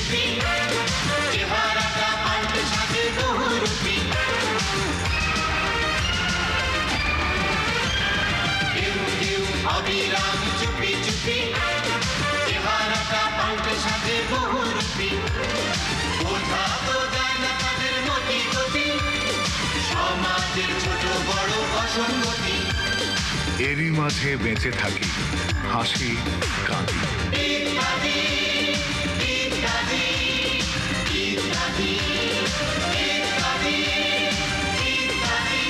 চুপি চেহারাটা পাল্টে সাজে বহুরূপী ঢেউ ঢেউ অবিরাম চুপি চুপি চেহারাটা পাল্টে সাজে বহুরূপী বোঝা তো যায় না তাদের মতি গতি সমাজের ছোট বড় অসঙ্গতি এরই মাঝে বেঁচে থাকি হাসি কাঁদি ইত্যাদি ইত্যাদি ইত্যাদি ইত্যাদি ইত্যাদি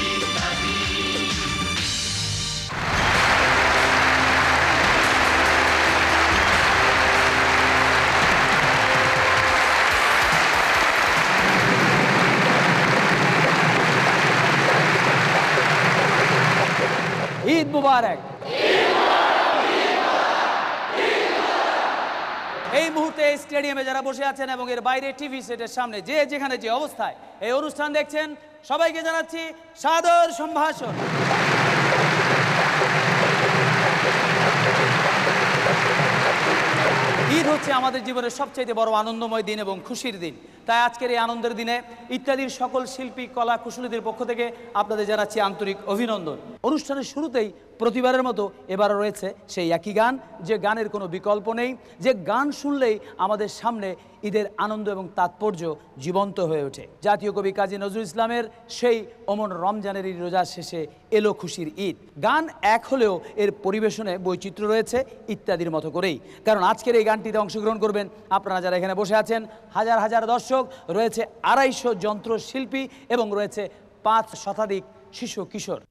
ইত্যাদি ঈদ মুবারক। এই মুহূর্তে স্টেডিয়ামে যারা বসে আছেন এবং এর বাইরে টিভি সেটের সামনে যে যেখানে যে অবস্থায় এই অনুষ্ঠান দেখছেন সবাইকে জানাচ্ছি সাদর সম্ভাষণ। ঈদ হচ্ছে আমাদের জীবনের সবচেয়ে বড় আনন্দময় দিন এবং খুশির দিন। তাই আজকের এই আনন্দের দিনে ইত্যাদির সকল শিল্পী কলা কুশলীদের পক্ষ থেকে আপনাদের জানাচ্ছি আন্তরিক অভিনন্দন। অনুষ্ঠানের শুরুতেই প্রতিবারের মতো এবারও রয়েছে সেই একই গান, যে গানের কোনো বিকল্প নেই, যে গান শুনলেই আমাদের সামনে ঈদের আনন্দ এবং তাৎপর্য জীবন্ত হয়ে ওঠে। জাতীয় কবি কাজী নজরুল ইসলামের সেই অমন রমজানের এই রোজার শেষে এলো খুশির ঈদ। গান এক হলেও এর পরিবেশনে বৈচিত্র্য রয়েছে ইত্যাদির মতো করেই, কারণ আজকের এই গানটিতে অংশগ্রহণ করবেন আপনারা যারা এখানে বসে আছেন, হাজার হাজার দর্শক, রয়েছে 250 যন্ত্রশিল্পী এবং রয়েছে 5 শতাধিক শিশু কিশোর।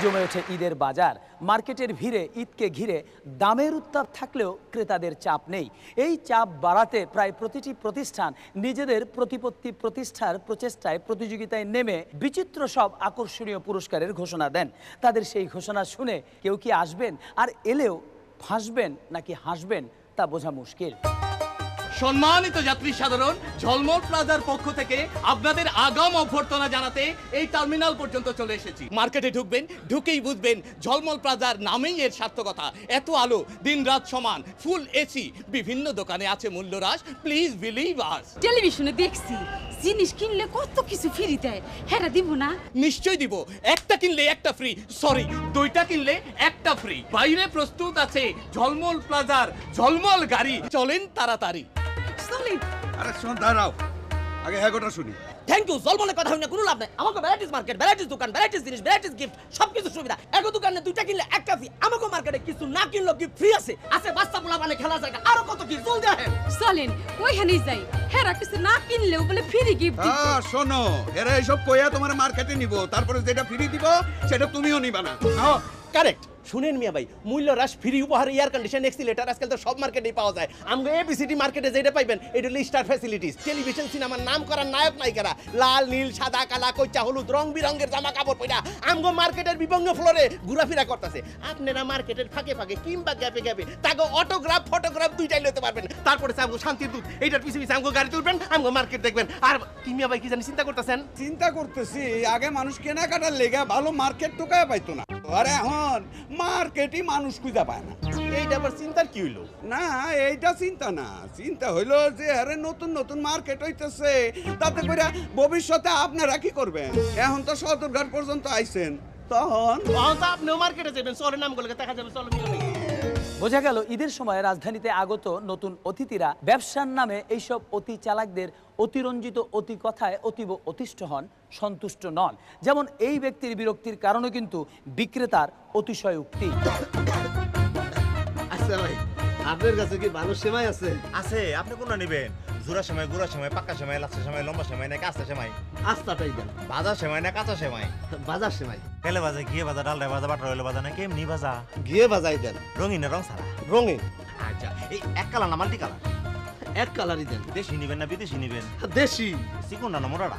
জমে ওঠে ঈদের বাজার। মার্কেটের ভিড়ে ঈদকে ঘিরে দামের উত্তাপ থাকলেও ক্রেতাদের চাপ নেই। এই চাপ বাড়াতে প্রায় প্রতিটি প্রতিষ্ঠান নিজেদের প্রতিপত্তি প্রতিষ্ঠার প্রচেষ্টায় প্রতিযোগিতায় নেমে বিচিত্র সব আকর্ষণীয় পুরস্কারের ঘোষণা দেন। তাদের সেই ঘোষণা শুনে কেউ কি আসবেন, আর এলেও ফাঁসবেন নাকি হাসবেন তা বোঝা মুশকিল। সম্মানিত যাত্রী সাধারণ, ঝলমল প্লাজার পক্ষ থেকে আপনাদের আগাম অভ্যর্থনা জানাতে এই টার্মিনাল পর্যন্ত চলে এসেছি। মার্কেটে ঢুকবেন, ঢুকেই বুঝবেন ঝলমল প্লাজার নামেই এর সার্থকতা। এত আলো, দিনরাত সমান, ফুল এসি, বিভিন্ন দোকানে আছে মূল্যহ্রাস। প্লিজ বিলিভ আস। টেলিভিশনে দেখছি জিনিস কিনলে কত কিছু ফ্রি দেয়, হ্যাঁ দিব না? নিশ্চয় দিব। একটা কিনলে একটা ফ্রি, সরি দুইটা কিনলে একটা ফ্রি। বাইরে প্রস্তুত আছে ঝলমল প্লাজার ঝলমল গাড়ি, চলেন তাড়াতাড়ি। চলেন। আরে শোন, দাঁড়াও, আগে হ্যাঁ কথা শুনি। Thank you. জলমলে কথা হই না কোনো লাভ নাই। আমাকে ভ্যারাইটিস মার্কেট, ভ্যারাইটিস দোকান, ভ্যারাইটিস জিনিস, ভ্যারাইটিস গিফট, সবকিছু সুবিধা। এক দোকানে দুইটা কিনলে একটা ফ্রি। আমাকে মার্কেটে কিছু না কিনলেও কি ফ্রি আছে। আছে বাচ্চা পোলা মানে খেলা জায়গা, আরো কত কি। জলদি আসেন। চলেন ওইখানেই যাই, হ্যাঁ কিছু না কিনলেও বলে ফ্রি গিফট দিব। শোনো, এরা এইসব কইয়া তোমার মার্কেটে নিব, তারপরে যেটা ফ্রি দিব সেটা তুমিও নিবা না। কারেক্ট। শুনেন মিয়া ভাই, মূল্য হ্রাস, ফ্রি উপহার, এয়ার কন্ডিশন, এক্সিলেটর আজকাল তো সব মার্কেটেই পাওয়া যায়। আমরা এবিসিডি মার্কেটে যেটা পাইবেন এটা হলো স্টার ফ্যাসিলিটিস। টেলিভিশন সিনেমার নাম করা নায়ক নায়িকারা লাল নীল সাদা কালা কইচা হলুদ রং বিরঙের জামা কাপড় পরা আমগো মার্কেটের বিভিন্ন ফ্লোরে ঘোরাফেরা করতেছে। আপনারা মার্কেটের ফাঁকে ফাঁকে কিংবা গ্যাপে গ্যাপে তাকে অটোগ্রাফ ফটোগ্রাফ দুইটাই নিতে পারবেন। তারপরে আমগো শান্তির দূত এইটার পিছু পিছু আমগো গাড়ি তুলবেন, আমগো মার্কেট দেখবেন। আর কি মিয়া ভাই কি জানি চিন্তা করতেছেন? চিন্তা করতেছি, আগে মানুষ কেনাকাটার লেগে ভালো মার্কেট টোকায় পাইতো না, আর এখন মার্কেটই মানুষ খুঁজে পায় না। এইটা আবার চিন্তার কি হইলো? না, এইটা চিন্তা না, চিন্তা হইলো যে আরে নতুন নতুন মার্কেট হইতেছে, তাতে করে ভবিষ্যতে আপনারা কি করবেন? এখন তো সদরঘাট পর্যন্ত আইছেন, তখন আপনিও মার্কেটে যাবেন, চলেন আমগুলোকে দেখা যাবে। চলো মিয়া ভাই। বোঝা গেল ঈদের সময় রাজধানীতে আগত নতুন অতিথিরা ব্যবসার নামে এইসব অতি চালাকদের অতিরঞ্জিত অতি কথায় অতীব অতিষ্ঠ হন, সন্তুষ্ট নন। যেমন এই ব্যক্তির বিরক্তির কারণে কিন্তু বিক্রেতার অতিশয় উক্তি। আচ্ছা ভাই, আপনার কাছে কি ভালো সেমাই আছে? আছে। আপনি কোনটা নেবেন? জোড়া সেমাই, গুড়া সেমাই, পাক্কা সেমাই, লাচ্ছা সেমাই, লম্বা সেমাই নাকি আস্তা সেমাই? আস্তাটাই দেন। ভাজা সেমাই না কাঁচা সেমাই? বাজার সেমাই। তেলে ভাজা, ঘিয়ে ভাজা, ডালডা ভাজা, বাটার হইলে ভাজা না কেমনি ভাজা? ঘিয়ে বাজাই দেন। রঙিন না রং ছাড়া? রঙিন। আচ্ছা, এই এক কালার না মাল্টি কালার? এক কালারই দেন। দেশি নিবেন না বিদেশি নিবেন? দেশি। চিকনটা না মোটাটা?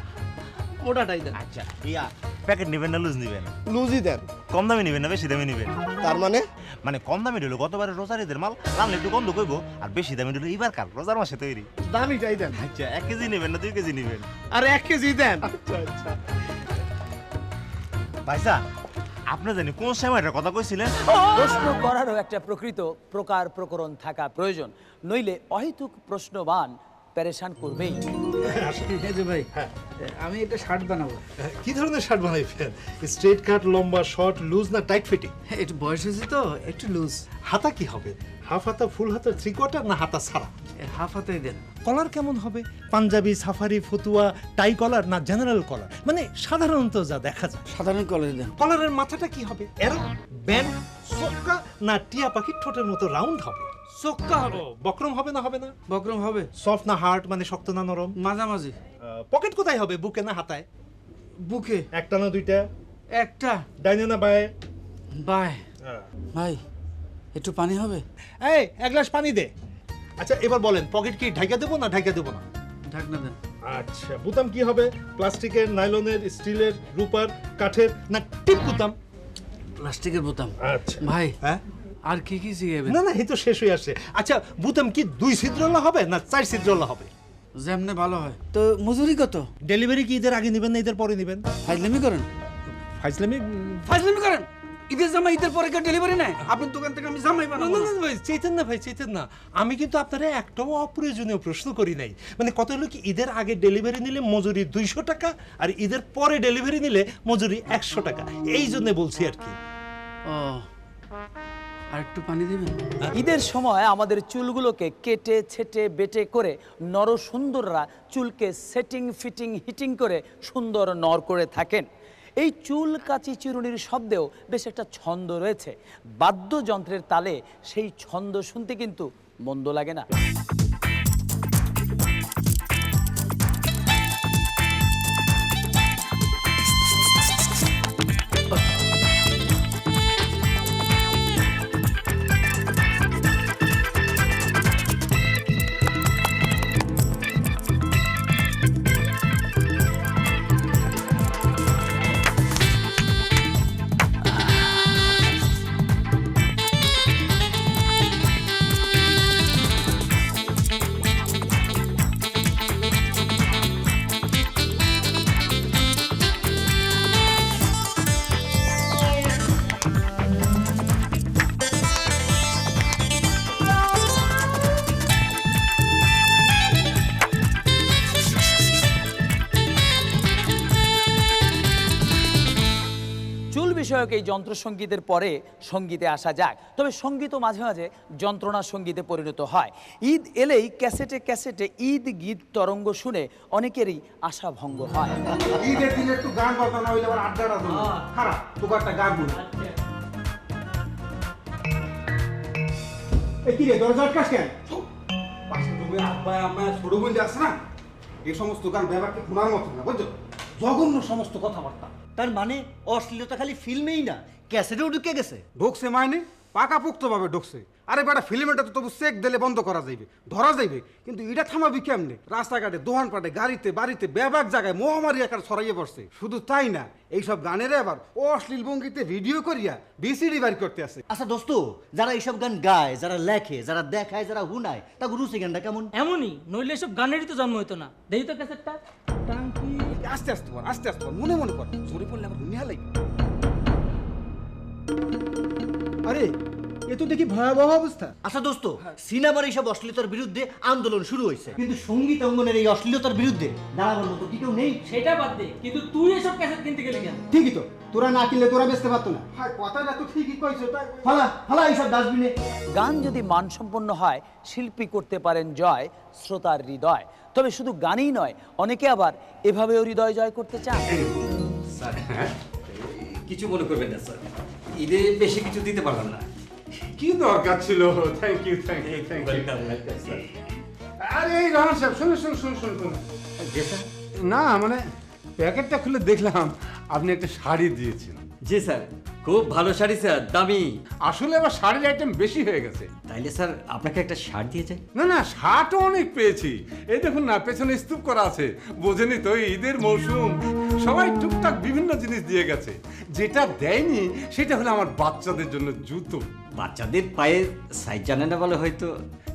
মোটাটাই দেন। আচ্ছা, ইয়া প্যাকেট নিবেন না লুজ নিবেন? লুজি দেন। কম দামি নিবেন না বেশি দামি নিবেন? তার মানে মানে কম দামি হলো গতবারে রোজারিদের মাল, রান্না একটু কম কইব, আর বেশি দামি হলো এবার কাল রোজার মাসে তৈরি। দামিটাই দেন। আচ্ছা, 1 কেজি নিবেন না 2 কেজি নিবেন? আর 1 কেজি দেন। ভাইসা, আপনি জানি কোন সময়টার কথা কইছিলেন? প্রশ্ন করারও একটা প্রকৃত প্রকার প্রকরণ থাকা প্রয়োজন, নইলে অহেতুক প্রশ্নবান পেরেশান করবেই। ভাই আমি একটা শার্ট বানাবো। কি ধরনের শার্ট বানাইবেন? স্ট্রেট কাট, লম্বা, শর্ট, লুজ না টাইট ফিটিং? একটু বয়স হয়েছে তো, একটু লুজ। হাতা কি হবে? হাফ হাতা, ফুল হাতা, 3/4 না হাতা ছাড়া? হাফ হাতাই দেন। কলার কেমন হবে? পাঞ্জাবি, সাফারি, ফতুয়া, টাই কলার না জেনারেল কলার? মানে সাধারণত যা দেখা যায়। সাধারণ কলেজ দেন। কলারের মাথাটা কি হবে? এরো, ব্যান্ড, চোক্কা না টিয়া পাখির ঠোঁটের মতো রাউন্ড হবে? চোক্কা হবে। বক্রম হবে না হবে না? বক্রম হবে। সফট না হার্ড, মানে শক্ত না নরম? মাঝামাঝি। পকেট কোথায় হবে? বুকে না হাতায়? বুকে। একটা না দুইটা? একটা। ডাইনে না বায়ে? বাই। ভাই একটু পানি হবে? এই, 1 গ্লাস পানি দে। আচ্ছা, এবার বলেন, পকেট কি ঢাকা দেবো না ঢাকা দেবো না? ঢাকনা দেন। আচ্ছা, বুতাম কি হবে? প্লাস্টিকের, নাইলনের, স্টিলের, রূপার, কাঠের না টিপ বুতাম? প্লাস্টিকের বোতাম। আচ্ছা ভাই হ্যাঁ, আর কি কি শিখাবেন? না না, এই তো শেষ হয়ে আসছে। আচ্ছা, বুতাম কি 2 ছিদ্রওয়ালা হবে না 4 ছিদ্রওয়ালা হবে? যেমনে ভালো হয়। তো মজুরি কত? ডেলিভারি কি ঈদের আগে নেবেন না ঈদের পরে নেবেন? ফাইজলামি করেন। ফাইজলামি? ফাইজলামি করেন। ঈদের জামা ঈদের পরে কেউ ডেলিভারি নেয়? আপনার দোকান থেকে আমি জামাই না বানাবো। না না ভাই, চেতেন না ভাই, চেতেন না। আমি কিন্তু আপনারা একটাও অপ্রয়োজনীয় প্রশ্ন করি নাই। মানে কত হলো কি, ঈদের আগে ডেলিভারি নিলে মজুরি 200 টাকা, আর ঈদের পরে ডেলিভারি নিলে মজুরি 100 টাকা। এই জন্য বলছি আর কি। ও, আর একটু পানি দিবেন? ঈদের সময় আমাদের চুলগুলোকে কেটে ছেটে বেটে করে নর সুন্দররা চুলকে সেটিং ফিটিং হিটিং করে সুন্দর নর করে থাকেন। এই চুল কাচি চিরুনির শব্দেও বেশ একটা ছন্দ রয়েছে। বাদ্যযন্ত্রের তালে সেই ছন্দ শুনতে কিন্তু মন্দ লাগে না। বিষয়ক এই যন্ত্রসঙ্গীতের পরে সঙ্গীতে আসা যাক। তবে সঙ্গীতও মাঝে মাঝে যন্ত্রণা সঙ্গীতে পরিণত হয়। ঈদ এলেই ক্যাসেটে ক্যাসেটে ঈদ গীত তরঙ্গ শুনে অনেকেরই আশা ভঙ্গ হয়। ঈদের দিনে একটু গান বাজনা হইলে আবার আড্ডাটা দিল খারাপ তোকে একটা গান বলি এই কি রে দরজা আটকাস কেন পাশে তুমি আব্বা আম্মা ছোট বোন আছে না এই সমস্ত গান ব্যাপারকে শোনার মতো না বুঝছো জঘন্য সমস্ত কথাবার্তা তার মানে অশ্লীলতা খালি ফিল্মেই না ক্যাসেটেও ঢুকে গেছে। ঢুকছে মাইনে পাকাপোক্ত ভাবে ঢুকছে আরে বেটা ফিল্মটা তো তবু চেক দিলে বন্ধ করা যাইবে ধরা যাইবে কিন্তু এটা থামাবি কেমনে রাস্তাঘাটে দোকানপাটে গাড়িতে বাড়িতে ব্যাপক জায়গায় মহামারী আকার ছড়াইয়ে পড়ছে শুধু তাই না এইসব গানের আবার অশ্লীল ভঙ্গিতে ভিডিও করিয়া বিসিডি বাড়ি করতে আছে। আচ্ছা দোস্ত যারা এইসব গান গায় যারা লেখে যারা দেখায় যারা হুনায় তা রুচি গানটা কেমন? এমনই নইলে এসব গানেরই তো জন্ম হইতো না। দেখি তো ক্যাসেটটা আস্তে আস্তে কর আস্তে আস্তে কর মনে মনে কর জোরে পড়লে আবার হুনিয়া লাগবে। আরে এ তো দেখি ভয়াবহ অবস্থা। আচ্ছা দোস্ত সিনেমার এইসব অশ্লীলতার বিরুদ্ধে আন্দোলন শুরু হয়েছে কিন্তু সঙ্গীত অঙ্গনের এই অশ্লীলতার বিরুদ্ধে দাঁড়াবার মতো কি কেউ নেই? সেটা বাদ দে, কিন্তু তুই এসব ক্যাসেট কিনতে গেলি কেন? ঠিকই তো তোরা না কিনলে তোরা বেচতে পারতো না। হ্যাঁ কথাটা তো ঠিকই কইছো তাই ফালা ফালা এইসব ডাস্টবিনে। গান যদি মানসম্পন্ন হয় শিল্পী করতে পারেন জয় শ্রোতার হৃদয়। তবে শুধু গানই নয় অনেকে আবার এভাবেও হৃদয় জয় করতে চান। স্যার কিছু মনে করবেন না স্যার, ঈদে বেশি কিছু দিতে পারলাম না। কি দরকার ছিল? Thank you thank you thank you. আরে এই রহমান সাহেব শুনুন শুনুন শুনুন শুনুন না মানে প্যাকেটটা খুলে দেখলাম আপনি একটা শাড়ি দিয়েছেন। জি স্যার, খুব ভালো শাড়ি স্যার, দামি। আসলে আবার শাড়ির আইটেম বেশি হয়ে গেছে। তাইলে স্যার আপনাকে একটা শার্ট দিয়ে যাই? না না শার্টও অনেক পেয়েছি। এই দেখুন না পেছনে স্তূপ করা আছে। বোঝেনি তো ঈদের মৌসুম সবাই টুকটাক বিভিন্ন জিনিস দিয়ে গেছে। যেটা দেয়নি সেটা হলো আমার বাচ্চাদের জন্য জুতো। বাচ্চাদের পায়ের সাইজ জানে না বলে হয়তো,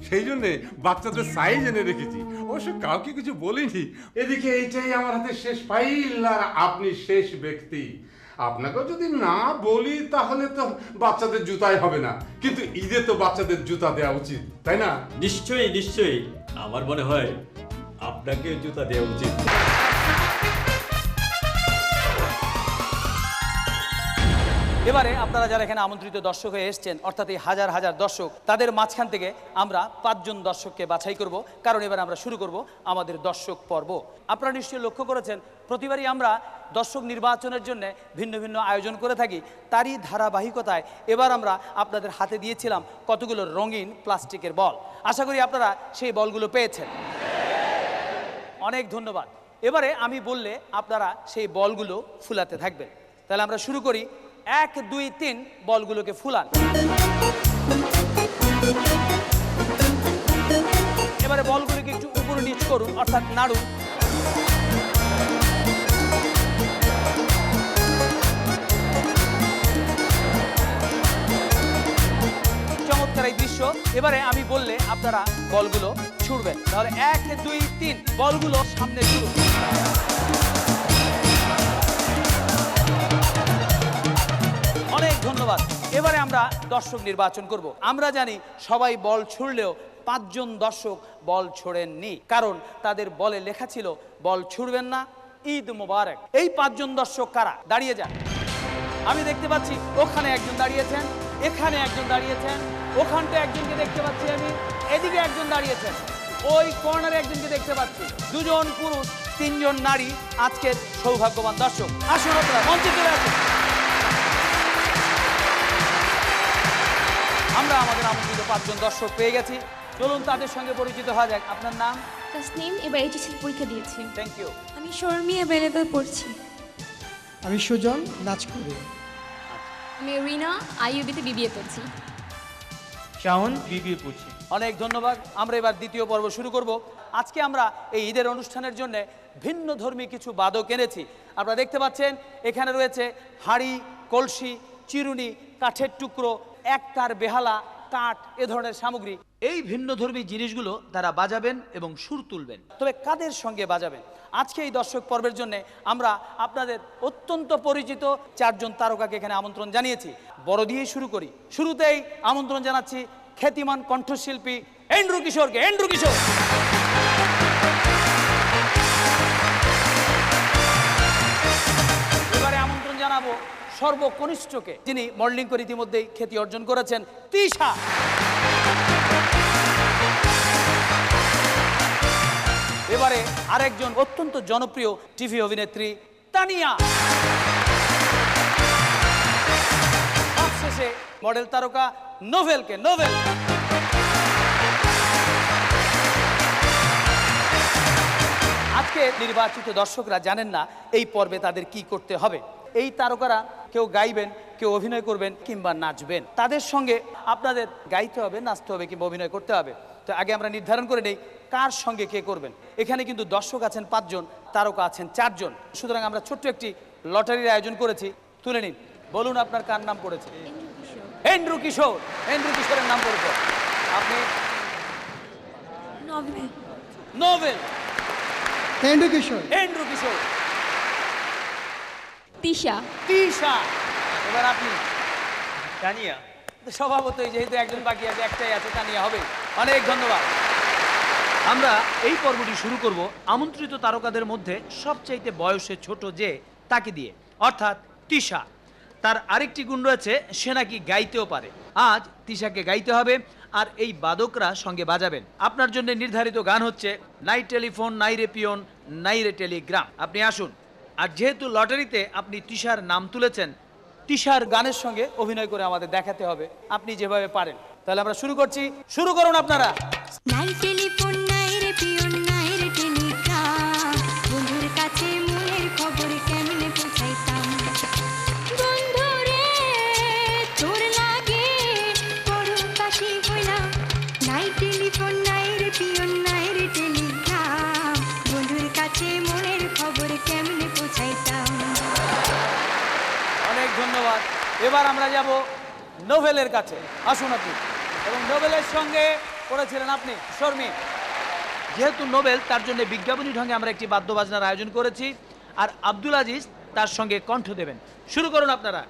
সেই জন্যে বাচ্চাদের সাইজ এনে রেখেছি। অবশ্য কাউকে কিছু বলিনি। এদিকে এইটাই আমার হাতে শেষ ফাইল আর আপনি শেষ ব্যক্তি। আপনাকেও যদি না বলি তাহলে তো বাচ্চাদের জুতাই হবে না, কিন্তু ঈদে তো বাচ্চাদের জুতা দেওয়া উচিত, তাই না? নিশ্চয়ই নিশ্চয়ই, আমার মনে হয় আপনাকে জুতা দেওয়া উচিত। এবারে আপনারা যারা এখানে আমন্ত্রিত দর্শক হয়ে এসেছেন অর্থাৎ এই হাজার হাজার দর্শক তাদের মাঝখান থেকে আমরা 5 জন দর্শককে বাছাই করব, কারণ এবার আমরা শুরু করব আমাদের দর্শক পর্ব। আপনারা নিশ্চয়ই লক্ষ্য করেছেন প্রতিবারই আমরা দর্শক নির্বাচনের জন্য ভিন্ন ভিন্ন আয়োজন করে থাকি। তারই ধারাবাহিকতায় এবার আমরা আপনাদের হাতে দিয়েছিলাম কতগুলো রঙিন প্লাস্টিকের বল। আশা করি আপনারা সেই বলগুলো পেয়েছেন। অনেক ধন্যবাদ। এবারে আমি বললে আপনারা সেই বলগুলো ফুলাতে থাকবেন। তাহলে আমরা শুরু করি। 1 2 3 বলগুলোকে ফুলান। এবারে বলগুলোকে একটু উপর নিচ করুন অর্থাৎ নাড়ুন। চমৎকার এই দৃশ্য। এবারে আমি বললে আপনারা বলগুলো ছুড়বেন। তাহলে 1 2 3 বলগুলো সামনে ছুড়ুন। অনেক ধন্যবাদ। এবারে আমরা দর্শক নির্বাচন করব। আমরা জানি সবাই বল ছুড়লেও 5 জন দর্শক বল ছোড়েননি, কারণ তাদের বলে লেখা ছিল বল ছুড়বেন না, ঈদ মোবারক। এই 5 জন দর্শক কারা? দাঁড়িয়ে যান। আমি দেখতে পাচ্ছি ওখানে একজন দাঁড়িয়েছেন, এখানে একজন দাঁড়িয়েছেন, ওখানটা একজনকে দেখতে পাচ্ছি আমি, এদিকে একজন দাঁড়িয়েছেন, ওই কর্নারে একজনকে দেখতে পাচ্ছি। 2 জন পুরুষ 3 জন নারী আজকের সৌভাগ্যবান দর্শক। আসুন আপনারা মঞ্চে চলে আসুন। আমরা আমাদের আমন্ত্রিত 5 জন দর্শক পেয়ে গেছি। চলুন তাদের সঙ্গে পরিচিত হওয়া যাক। আপনার নাম? তাসনিম, এবার এইচএসসি পরীক্ষা দিয়েছি। Thank you. আমি শর্মি, অ্যাভেলেবল পড়ছি। আমি সুজন, নাচ করি। আমি রিনা, আইইউবিতে বিবিএ পড়ছি। শাওন, বিবিএ পড়ছি। অনেক ধন্যবাদ। আমরা এবার দ্বিতীয় পর্ব শুরু করব। আজকে আমরা এই ঈদের অনুষ্ঠানের জন্য ভিন্ন ধর্মী কিছু বাদক এনেছি। আপনারা দেখতে পাচ্ছেন এখানে রয়েছে হাঁড়ি, কলসি, চিরুনি, কাঠের টুকরো, একতার বেহালা, কাঠ, এ ধরনের সামগ্রী। এই ভিন্ন ধর্মী জিনিসগুলো তারা বাজাবেন এবং সুর তুলবেন। তবে কাদের সঙ্গে বাজাবেন? আজকে এই দর্শক পর্বের জন্য আমরা আপনাদের অত্যন্ত পরিচিত 4 জন তারকাকে এখানে আমন্ত্রণ জানিয়েছি। বড় দিয়েই শুরু করি। শুরুতেই আমন্ত্রণ জানাচ্ছি খ্যাতিমান কণ্ঠশিল্পী এন্ড্রু কিশোরকে। এন্ড্রু কিশোর। এবারে আমন্ত্রণ জানাবো সর্বকনিষ্ঠকে, যিনি মডেলিং করে ইতিমধ্যেই খ্যাতি অর্জন করেছেন, তিশা। এবারে আরেকজন অত্যন্ত জনপ্রিয় টিভি অভিনেত্রী তানিয়া। সবশেষে মডেল তারকা নোভেলকে। নোভেল, আজকে নির্বাচিত দর্শকরা জানেন না এই পর্বে তাদের কি করতে হবে। এই তারকারা কেউ গাইবেন, কেউ অভিনয় করবেন কিংবা নাচবেন। তাদের সঙ্গে আপনাদের গাইতে হবে, নাচতে হবে কিংবা অভিনয় করতে হবে। তো আগে আমরা নির্ধারণ করে নেই কার সঙ্গে কে করবেন। এখানে কিন্তু দর্শক আছেন 5 জন, তারকা আছেন 4 জন। সুতরাং আমরা ছোট্ট একটি লটারির আয়োজন করেছি, তুলে নিন। বলুন আপনার কার নাম পড়েছে? এন্ড্রু কিশোর। এন্ড্রু কিশোরের নাম পড়েছে। আপনি? নোভেল। এন্ড্রু কিশোর। এন্ড্রু কিশোর। তিশা। তিশা। এবার আপনি? তানিয়া। স্বভাবতই যেহেতু একজন বাকি আছে, একটাই আছে, তানিয়া হবে। অনেক ধন্যবাদ। আমরা এই পর্বটি শুরু করব আমন্ত্রিত তারকাদের মধ্যে সবচাইতে বয়সে ছোট যে তাকে দিয়ে, অর্থাৎ তিশা। তার আরেকটি গুণ রয়েছে, সে নাকি গাইতেও পারে। আজ তিশাকে গাইতে হবে, আর এই বাদকরা সঙ্গে বাজাবেন। আপনার জন্য নির্ধারিত গান হচ্ছে নাই টেলিফোন নাই রে পিয়ন নাই রে টেলিগ্রাম। আপনি আসুন। আর যেহেতু লটারিতে আপনি তিশার নাম তুলেছেন, তিশার গানের সঙ্গে অভিনয় করে আমাদের দেখাতে হবে আপনি যেভাবে পারেন। তাহলে আমরা শুরু করছি। শুরু করুন আপনারা। নাই টেলিফোন নাই রে পিয়ন নাই রে টেলিগ্রাম, বন্ধুর কাছে মনের খবর কেমনে পৌঁছাইতাম। বন্ধু রে তোর লাগে বড় কাশি হইলাম, নাই টেলিফোন নাই রে পিয়ন নাই রে টেলিগ্রাম, বন্ধুর কাছে মনের খবর কেমনে পৌঁছাইতাম। অনেক ধন্যবাদ। এবার আমরা যাব নোভেলের কাছে। আসুন আপনি। এবং নোবেলের সঙ্গে পড়েছিলেন আপনি শর্মী। যেহেতু নোবেল, তার জন্য বিজ্ঞাপনী ঢঙ্গে আমরা একটি বাদ্যবাজনার আয়োজন করেছি, আর আব্দুল আজিজ তার সঙ্গে কণ্ঠ দেবেন। শুরু করুন আপনারা।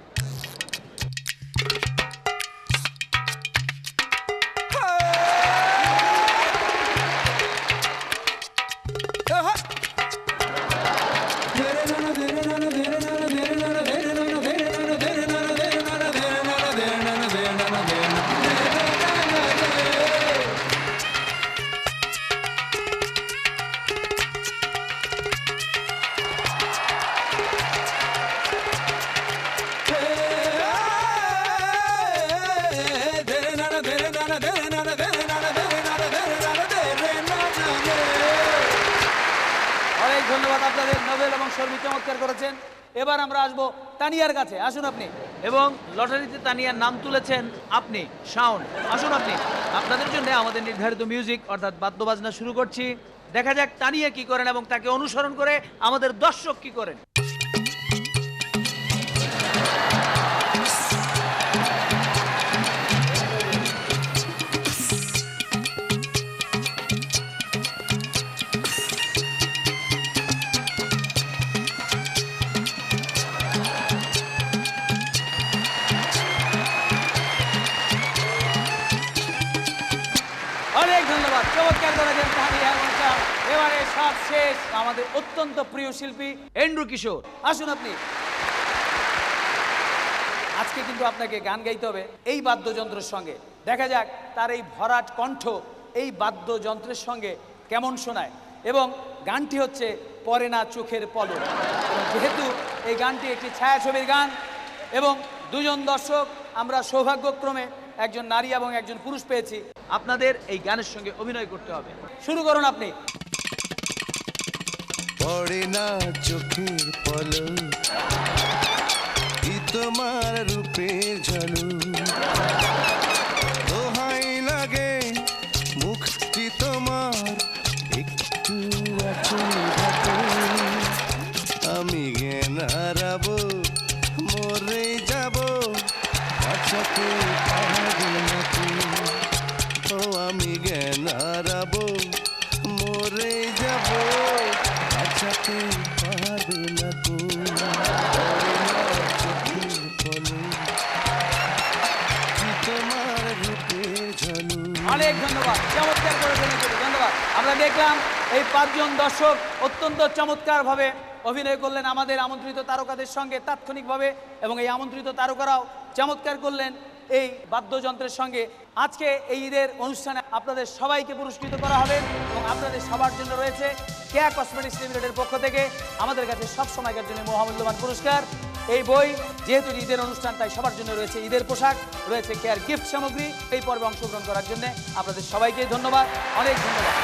ধন্যবাদ আপনাদের। নোবেল এবং শর্মী চমৎকার করেছেন। এবার আমরা আসবো তানিয়ার কাছে। আসুন আপনি। এবং লটারিতে তানিয়ার নাম তুলেছেন আপনি, শাওন। আসুন আপনি। আপনাদের জন্য আমাদের নির্ধারিত মিউজিক অর্থাৎ বাদ্যবাজনা শুরু করছি। দেখা যাক তানিয়া কি করেন এবং তাকে অনুসরণ করে আমাদের দর্শক কি করেন। অনেক ধন্যবাদ। চমৎকার করেছেন তানিয়া এবং শাওন। এবারে সব শেষ, আমাদের অত্যন্ত প্রিয় শিল্পী এন্ড্রু কিশোর। আসুন আপনি। আজকে কিন্তু আপনাকে গান গাইতে হবে এই বাদ্যযন্ত্রের সঙ্গে। দেখা যাক তার এই ভরাট কণ্ঠ এই বাদ্যযন্ত্রের সঙ্গে কেমন শোনায়। এবং গানটি হচ্ছে পরে না চোখের পলক। যেহেতু এই গানটি একটি ছায়াছবির গান এবং দুজন দর্শক, আমরা সৌভাগ্যক্রমে একজন নারী এবং একজন পুরুষ পেয়েছি। আপনাদের এই গানের সঙ্গে অভিনয় করতে হবে। শুরু করুন আপনি। পড়ে না চোখের পলক, কি তোমার রূপের ঝলক, দোহাই লাগে মুখটি তোমার একটু আঁচল ঢাকো, আমি জ্ঞান হারাবো মরে যাব কাছাতে পারবো না তুমি, ও আমি জ্ঞান হারাবো মরে যাব কাছাতে পারবে না তুমি, চোখের পলক কি তোমার রূপের ঝলক। অনেক ধন্যবাদ। চমৎকার করেছেন। ধন্যবাদ। আমরা দেখলাম এই 5 জন দর্শক অত্যন্ত চমৎকারভাবে অভিনয় করলেন আমাদের আমন্ত্রিত তারকাদের সঙ্গে তাৎক্ষণিকভাবে, এবং এই আমন্ত্রিত তারকারাও চমৎকার করলেন এই বাদ্যযন্ত্রের সঙ্গে। আজকে এই ঈদের অনুষ্ঠানে আপনাদের সবাইকে পুরস্কৃত করা হবে এবং আপনাদের সবার জন্য রয়েছে কেয়া কসমেটিক্স লিমিটেডের পক্ষ থেকে আমাদের কাছে সব সময়কার জন্য মহামূল্যবান পুরস্কার এই বই। যেহেতু ঈদের অনুষ্ঠান, তাই সবার জন্য রয়েছে ঈদের পোশাক, রয়েছে কেয়ার গিফট সামগ্রী। এই পর্বে অংশগ্রহণ করার জন্য আপনাদের সবাইকে ধন্যবাদ, অনেক ধন্যবাদ।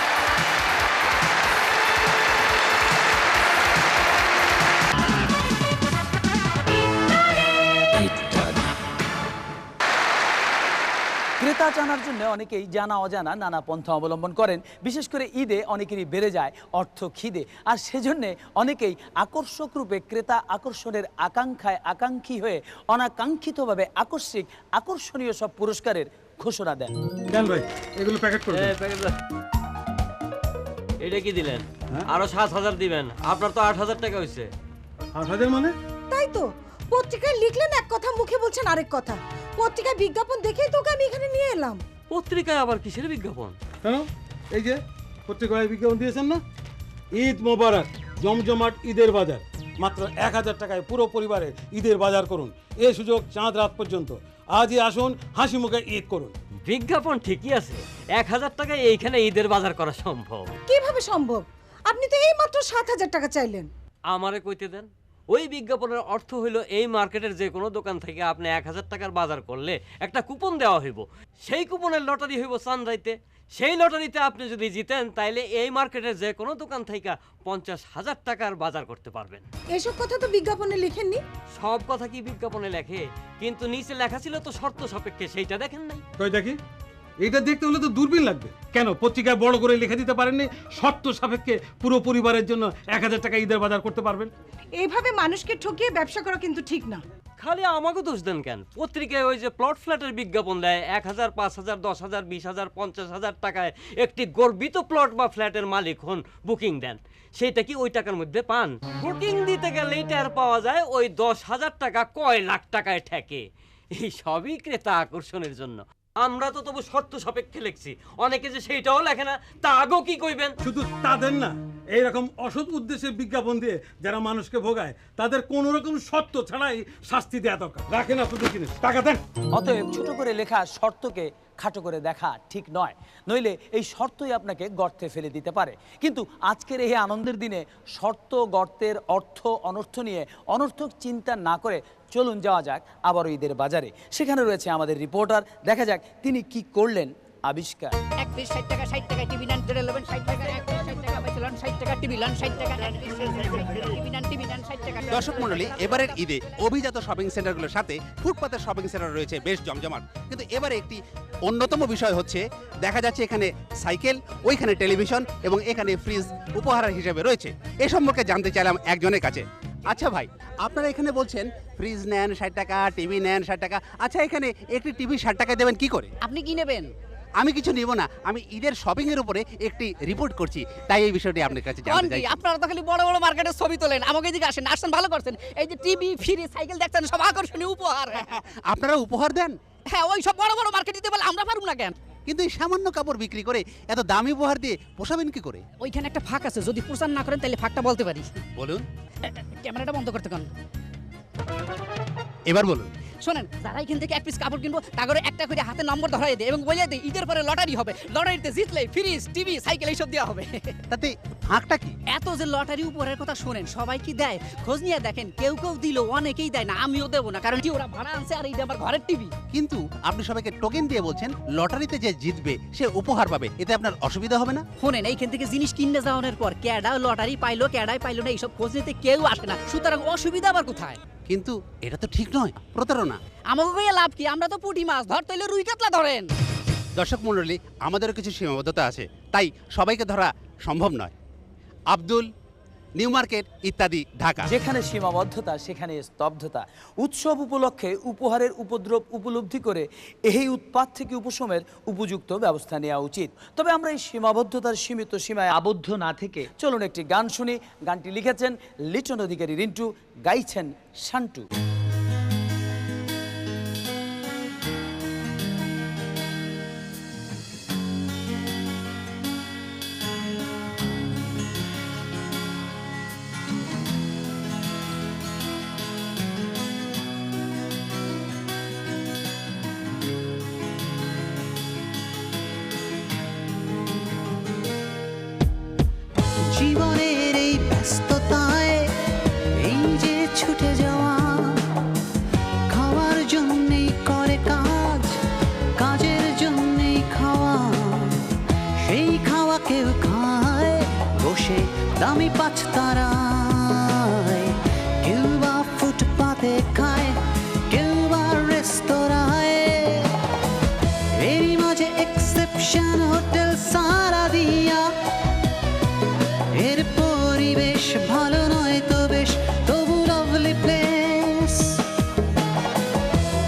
ক্রেতা জানার জন্য অনেকেই জানা অজানা নানা পন্থা অবলম্বন করেন। বিশেষ করে ঈদে অনেকেরই বেড়ে যায় অর্থ খিদে, আর সেজন্য অনেকেই আকর্ষক রূপে ক্রেতা আকর্ষণের আকাঙ্ক্ষায় আকাঙ্ক্ষী হয়ে অনাকাঙ্ক্ষিতভাবে আকর্ষণীয় সব পুরস্কারের ঘোষণা দেন। দেন ভাই, এগুলো প্যাকেট করুন। এটা কি দিলেন? আরো 7,000 দিবেন। আপনার তো 8,000 টাকা হয়েছে। 8,000 মানে? তাই তো, পত্রিকায় লিখলেন এক কথা, মুখে বলছেন আরেক কথা। পত্রিকায় বিজ্ঞাপন দেখেই তোকে আমি এখানে নিয়ে এলাম। পত্রিকায় আবার কিসের বিজ্ঞাপন? কেন? এই যে পত্রিকায় বিজ্ঞাপন দিয়েছেন না, ঈদ মোবারক, জমজমাট ঈদের বাজার, মাত্র 1,000 টাকায় পুরো পরিবারে ঈদের বাজার করুন। এই সুযোগ চাঁদ রাত পর্যন্ত। আজই আসুন, হাসি মুখে ঈদ করুন। বিজ্ঞাপন ঠিকই আছে, 1,000 টাকায় এইখানে ঈদের বাজার করা সম্ভব? কিভাবে সম্ভব? আপনি তো এই মাত্র 7,000 টাকা চাইলেন। আমারে কইতে দেন। ওই বিজ্ঞাপনের অর্থ হইল এই মার্কেটের যে কোনো দোকান থেকে আপনি 1,000 টাকার বাজার করলে একটা কুপন দেওয়া হইব। সেই কুপনের লটারি হইব চান্দাইতে। সেই লটারিতে আপনি যদি জিতেন তাইলে এই মার্কেটের যে কোনো দোকান থেকে 50,000 টাকার বাজার করতে পারবেন। এসব কথা তো বিজ্ঞাপনে লিখেননি। সব কথা কি বিজ্ঞাপনে লেখে? কিন্তু নিচে লেখা ছিল তো শর্ত সাপেক্ষে, সেইটা দেখেন নাই? কই দেখি। এটা দেখতে হলে তো দূরবীন লাগবে। কেন পত্রিকায় বড় করে লিখে দিতে পারেননি শর্ত সাপেক্ষে পুরো পরিবারের জন্য 1,000 টাকা ঈদের বাজার করতে পারবেন? এইভাবে মানুষকে ঠকিয়ে ব্যবসা করা কিন্তু ঠিক না। খালি আমাকে দোষ দেন কেন? পত্রিকায় ওই যে প্লট ফ্ল্যাটের বিজ্ঞাপন দেয়, 1,000, 5,000, 10,000, 20,000, 50,000 টাকায় একটি গর্বিত প্লট বা ফ্ল্যাটের মালিক হন, বুকিং দেন। সেইটা কি ওই টাকার মধ্যে পান? বুকিং দিতে গেলেই টের পাওয়া যায় ওই 10,000 টাকা কয় লাখ টাকায় ঠেকে। এই সবই ক্রেতা আকর্ষণের জন্য। আমরা তো তবু শর্ত সাপেক্ষে লিখছি, অনেকে যে সেইটাও লেখে না, তা আগেও কি কইবেন? শুধু তাদের না, এইরকম অসৎ উদ্দেশ্যে বিজ্ঞাপন দিয়ে যারা মানুষকে ভোগায় তাদের কোন রকম শর্ত ছাড়াই শাস্তি দেয়া দরকার। রাখেন আপনাদের জিনিস, টাকা দেন। অতএব ছোট করে লেখা শর্তকে খাটো করে দেখা ঠিক নয়, নইলে এই শর্তই আপনাকে গর্তে ফেলে দিতে পারে। কিন্তু আজকের এই আনন্দের দিনে শর্ত, গর্তের অর্থ অনর্থ নিয়ে অনর্থক চিন্তা না করে চলুন যাওয়া যাক আবারও ঈদের বাজারে। সেখানে রয়েছে আমাদের রিপোর্টার, দেখা যাক তিনি কি করলেন আবিষ্কার। 61 টাকা 60 টাকা টিভি নান 60 টাকা 60 টাকা বেচলাম 60 টাকা টিভি লান 60 টাকা টিভি নান 60 টাকা। দর্শক মণ্ডলী, এবারের ঈদে অভিজাত শপিং সেন্টারগুলোর সাথে ফুটপাতের শপিং সেন্টার রয়েছে বেশ জমজমাট। কিন্তু এবারে একটি অন্যতম বিষয় হচ্ছে, দেখা যাচ্ছে এখানে সাইকেল, ওইখানে টেলিভিশন এবং এখানে ফ্রিজ উপহার হিসেবে রয়েছে। এ সম্পর্কে জানতে চাইলাম একজনের কাছে। আচ্ছা ভাই, আপনারা এখানে বলছেন ফ্রিজ নেন 60 টাকা, টিভি নেন 60 টাকা। আচ্ছা, এখানে একটি টিভি 60 টাকা দেবেন কি করে? আপনি কি নেবেন? আমি কিছু নিব না, আমি ঈদের শপিং এর উপরে একটি রিপোর্ট করছি, তাই এই বিষয়টি আপনার কাছে জানতে চাই। আপনারা তো খালি বড় বড় মার্কেটের ছবি তোলেন, আমাকে এদিকে আসেন। আসেন, ভালো করছেন। এই যে টিভি, ফ্রিজ, সাইকেল দেখছেন, সব আকর্ষণীয় উপহার। আপনারা উপহার দেন? হ্যাঁ, ওই সব বড় বড় মার্কেট দিতে বলে আমরা পারবো না কেন? কিন্তু এই সামান্য কাপড় বিক্রি করে এত দামি উপহার দিয়ে পোষাবেন কি করে? ওইখানে একটা ফাঁক আছে, যদি প্রচার না করেন তাহলে ফাঁকটা বলতে পারি। বলুন। ক্যামেরাটা বন্ধ করতে কোন। এবার বলুন। শোনেন, যারা এখান থেকে এক পিস কাপড় কিনবো তাগরে একটা করে হাতে নম্বর ধরাই দেয় এবং বলে দেয় ঈদের পরে লটারি হবে, লটারিতে জিতলে ফ্রিজ, টিভি, সাইকেল এইসব দেওয়া হবে। তাতে ফাঁকটা কি? এত যে লটারি উপহারের কথা শোনেন, সবাই কি দেয়? খোঁজ নিয়ে দেখেন, কেউ কেউ দিল, অনেকেই দেয় না। আমিও দেবো না, কারণ কি ওরা ভাড়া আনছে আর এইটা আমার ঘরের টিভি। কিন্তু আপনি সবাইকে টোকেন দিয়ে বলছেন লটারিতে যে জিতবে সে উপহার পাবে, এতে আপনার অসুবিধা হবে না? শোনেন, এইখান থেকে জিনিস কিনে যাওয়ার পর ক্যাডা লটারি পাইলো, ক্যাডাই পাইলো না, এইসব খোঁজ নিতে কেউ আসে না। সুতরাং অসুবিধা আবার কোথায়? কিন্তু এটা তো ঠিক নয়, প্রতারণা। আমাকে কইয়া লাভ কি? আমরা তো পুঁটি মাছ ধরতে হইলে রুই কাতলা ধরেন। দর্শক মণ্ডলী, আমাদেরও কিছু সীমাবদ্ধতা আছে, তাই সবাইকে ধরা সম্ভব নয়। আব্দুল, নিউ মার্কেট ইত্যাদি, ঢাকা। যেখানে সীমাবদ্ধতা সেখানে স্তব্ধতা। উৎসব উপলক্ষে উপহারের উপদ্রব উপলব্ধি করে এই উৎপাত থেকে উপশমের উপযুক্ত ব্যবস্থা নেওয়া উচিত। তবে আমরা এই সীমাবদ্ধতার সীমিত সীমায় আবদ্ধ না থেকে চলুন একটি গান শুনি। গানটি লিখেছেন লিটন অধিকারী রিন্টু, গাইছেন শান্টু। আমি পাঁচ তারায়, কেউ বা ফুটপাতে খায়, কেউ বা রেস্তোরাঁয়। এরই মাঝে এক্সেপশন হোটেল সারাদিয়া, এর পরিবেশ ভালো নয় তো বেশ, তবু lovely place.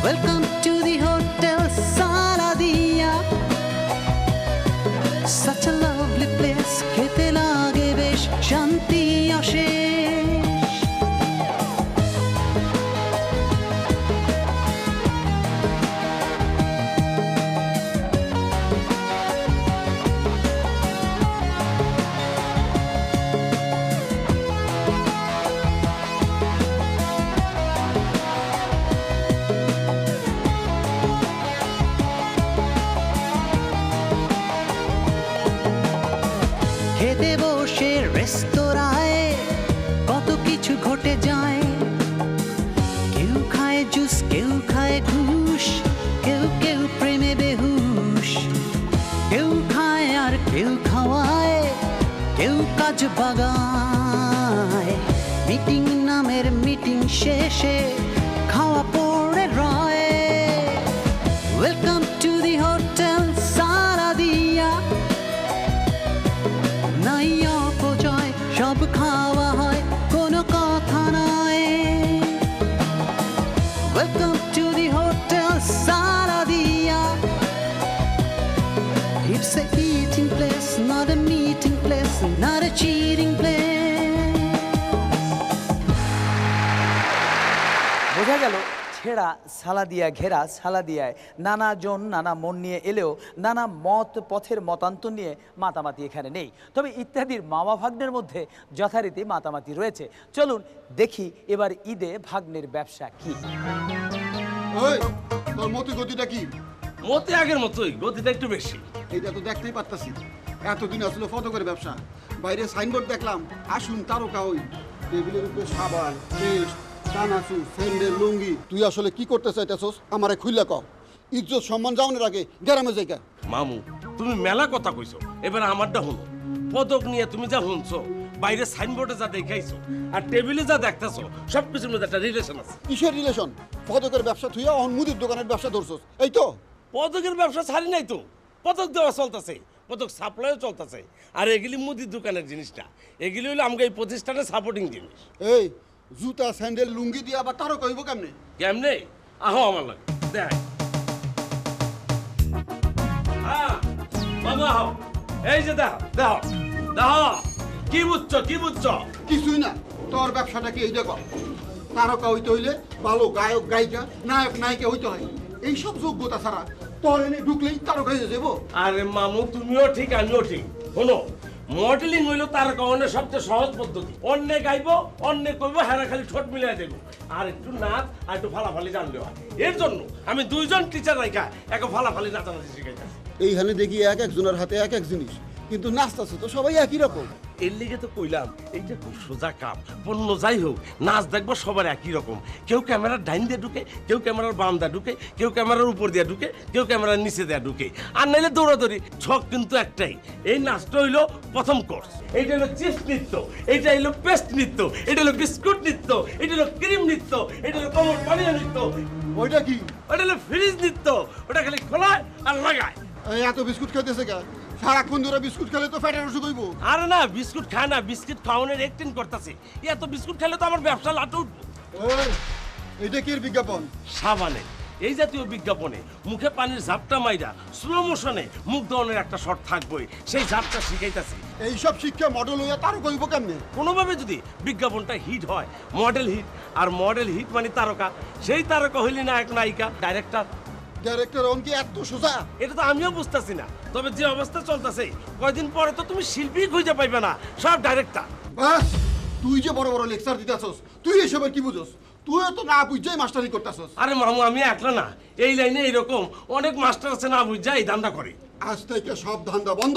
Welcome to the hotel Saradiya, such a lovely place, খেতে লাগে বেশ, শান্তি অশেষ। খেতে বসে রেস্তোরাঁয় কত কিছু ঘটে যায়। কেউ খায় জুস, কেউ খায় ঘুষ, কেউ কেউ প্রেমে বেহুশ। কেউ খায় আর কেউ খাওয়ায়, কেউ কাজ বাগায়। মিটিং নামের মিটিং শেষে খাওয়া পড়ে রয়। Welcome to the hotel Saradiya, নাই অপচয়, সব খাওয়া হয়, কোনো কথা নয়। Welcome to the hotel Saradiya, it's a eating place, not a meeting place, not a cheating place. বোঝা গেল ছেঁড়া সালাদিয়া ঘেরা সালাদিয়ায় নানা জন নানা মন নিয়ে এলেও নানা মত পথের মতান্তর নিয়ে মাতামাতি এখানে নেই। তবে ইত্যাদির মামা ভাগ্নের মধ্যে যথারীতি মাতামাতি রয়েছে। চলুন দেখি এবার ঈদে ভাগ্নের ব্যবসা কি। ওই তোর মতি গতিটা কি? মতে আগের মতোই, গতিটা একটু বেশি। এইটা তো দেখতেই পারতাছি, এতদিন আসলে ফটোকের ব্যবসা, বাইরে সাইনবোর্ড দেখলাম আসুন তারকা, ওই টেবিলের উপরে সাবান, পেস্ট, চানাচুর, স্যান্ডেল, লুঙ্গি। তুই আসলে কি করতে চাইতেছস আমারে খুইলা ক। ইজ্জত সম্মান যাওয়ার আগে গ্রামে যাইকা। মামু, তুমি মেলা কথা কইছো, এবার আমারটা হলো। পদক নিয়ে তুমি যা শুনছো, বাইরে সাইনবোর্ডে যা দেখাইছো, আর টেবিলে যা দেখতেছো, সবকিছুর মধ্যে একটা রিলেশন আছে। কিসের রিলেশন? পদকের ব্যবসা থুইয়া অন মুদির দোকানের ব্যবসা ধরছস, এই তো? পদকের ব্যবসা ছাড়ি নাই তো, পদক দেওয়া চলতেছে, পদক সাপ্লাইও চলতেছে। আর এগুলি মুদির দোকানের জিনিসটা, এগুলি হলো আমাকে এই প্রতিষ্ঠানের সাপোর্টিং জিনিস। এই জুতা, স্যান্ডেল, লুঙ্গি দিয়ে আবার তারও কইব কেমনে? কেমনে? আহো আমার লাগে দেখ। বাবা আহো, এই যে দেখো দেখো দেখো, কি বুঝছো কি বুঝছো? কিছুই না, তোর ব্যবসাটা কি এই দেখো। তারকা হইতে হইলে ভালো গায়ক গায়িকা, নায়ক নায়িকা হইতে হয়। এইসব যোগ্যতা ছাড়া তোর এনে ঢুকলেই তারকা হয়ে যাবো। আরে মামু, তুমিও ঠিক আমিও ঠিক। শোনো, মডেলিং হইলো তারকা অন্যের সবচেয়ে সহজ পদ্ধতি। অন্যে গাইবো, অন্যে কইবো, হেরা খালি ঠোঁট মিলিয়ে দেবো, আর একটু নাচ আর একটু ফালাফালি জানলে হয়। এর জন্য আমি দুইজন টিচার রাখা এক ফালাফালি নাচানাচি শিখাইতেছি। এইখানে দেখি এক একজনের হাতে এক এক জিনিস, কিন্তু নাচতেছে তো সবাই একই রকম। এর লিগে তো কইলাম এইটা খুব সোজা কাম। পণ্য যাই হোক, নাচ দেখবো সবার একই রকম। কেউ ক্যামেরার ডাইন দিয়ে ঢুকে, কেউ ক্যামেরার বাম দিয়ে ঢুকে, কেউ ক্যামেরার উপর দিয়ে ঢুকে, কেউ ক্যামেরার নিচে দিয়ে ঢুকে। আর নাইলে দৌড়াদৌড়ি। ছক কিন্তু একটাই, এই নাচটা হইলো প্রথম কোর্স। এইটা হলো চিপস নৃত্য, এইটা হলো পেস্ট নৃত্য, এটা হলো বিস্কুট নৃত্য, এটা হলো ক্রিম নৃত্য, এটা হলো কোমর পানীয় নৃত্য। ওইটা কি? ওটা হলো ফ্রিজ নৃত্য, ওটা খালি খোলায় আর লাগায়। এত বিস্কুট খাইতেছে কে? সারাক্ষণ ধরে বিস্কুট খেলে তো ফ্যাটের অসুখ হইব। আরে না, বিস্কুট খায় না, বিস্কুট খাওয়ানোর একটিং করতেছে। এত বিস্কুট খেলে তো আমার ব্যবসা লাটে উঠবো। এইটা কি বিজ্ঞাপন? সাবানে এই জাতীয় বিজ্ঞাপনে মুখে পানির ঝাপটা মাইরা স্লো মোশনে মুখ ধরনের একটা শট থাকবই, সেই ঝাপটা শিখাইতেছি। এইসব শিক্ষা মডেল হইয়া তারও কইব কেমনে? কোনোভাবে যদি বিজ্ঞাপনটা হিট হয়, মডেল হিট, আর মডেল হিট মানে তারকা, সেই তারকা হইলি নায়ক নায়িকা ডাইরেক্টর। ডাইরেক্টর অন কি এত সোজা? এটা তো আমিও বুঝতেছি না, তবে যে অবস্থা চলতেছে কয়দিন পরে তো তুমি শিল্পী খুঁজে পাইবে না, সব ডাইরেক্টর। বাস, তুই যে বড় বড় লেকচার দিতেছস, তুই এসবের কি বুঝছস? তুইও তো না বুঝাই মাস্টারি করতেছস। আরে মামু, আমি একলা না, এই লাইনে এইরকম অনেক মাস্টার আছে না বুঝাই এই ধান্দা করে। আজ থেকে সব ধান্দা বন্ধ।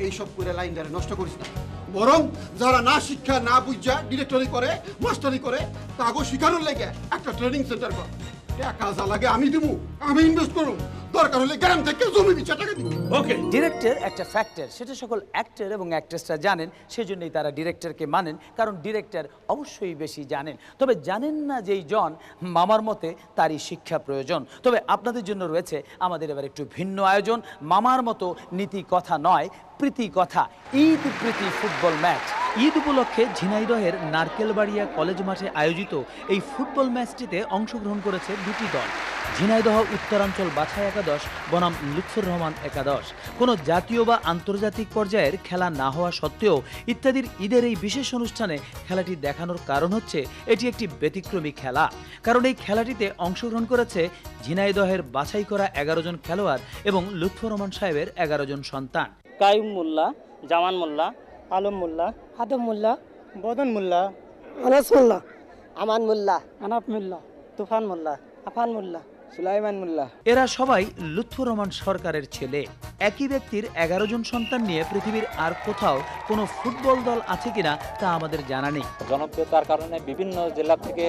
এইসব করে লাইন ধরে নষ্ট করিস না, বরং যারা না শিক্ষা না বুঝা ডিরেক্টরি করে, মাস্টারি করে, তাগো শিখানোর লেগে একটা ট্রেনিং সেন্টার কর। টাকা যা লাগে আমি দিব, আমি ইনভেস্ট করব, দরকার হলে গ্রাম থেকে জমি বিচা টাকা দিব। ওকে, ডিরেক্টর একটা ফ্যাক্টর, সেটা সকল অ্যাক্টর এবং অ্যাক্ট্রেসরা জানেন, সেজন্যই তারা ডিরেক্টরকে মানেন, কারণ ডিরেক্টর অবশ্যই বেশি জানেন। তবে জানেন না যেই জন, মামার মতে তারই শিক্ষা প্রয়োজন। তবে আপনাদের জন্য রয়েছে আমাদের এবার একটু ভিন্ন আয়োজন, মামার মতো নীতি কথা নয়, প্রীতি কথা, ঈদ প্রীতি ফুটবল ম্যাচ। ঈদ উপলক্ষে ঝিনাইদহের নারকেলবাড়িয়া কলেজ মাঠে আয়োজিত এই ফুটবল ম্যাচটিতে অংশগ্রহণ করেছে দুটি দল, ঝিনাইদহ উত্তরাঞ্চল বাছাই একাদশ বনাম লুৎফর রহমান একাদশ। কোনো জাতীয় বা আন্তর্জাতিক পর্যায়ের খেলা না হওয়া সত্ত্বেও ইত্যাদির ঈদের এই বিশেষ অনুষ্ঠানে খেলাটি দেখানোর কারণ হচ্ছে এটি একটি ব্যতিক্রমী খেলা, কারণ এই খেলাটিতে অংশগ্রহণ করেছে ঝিনাইদহের বাছাই করা 11 জন খেলোয়াড় এবং লুৎফর রহমান সাহেবের 11 জন সন্তান। কাইম মোল্লা, জামান মোল্লা, আলম মোল্লা, আদম মোল্লা, বদন মোল্লা, আনাস মোল্লা, আমান মোল্লা, আনাফ মোল্লা, তুফান মোল্লা, আফান মোল্লা, সুলাইমান মোল্লা। এরা সবাই লুৎফর রহমান সরকারের ছেলে। একই ব্যক্তির 11 জন সন্তান নিয়ে পৃথিবীর আর কোথাও কোনো ফুটবল দল আছে কিনা তা আমাদের জানা নেই। জনপ্রিয়তার কারণে বিভিন্ন জেলা থেকে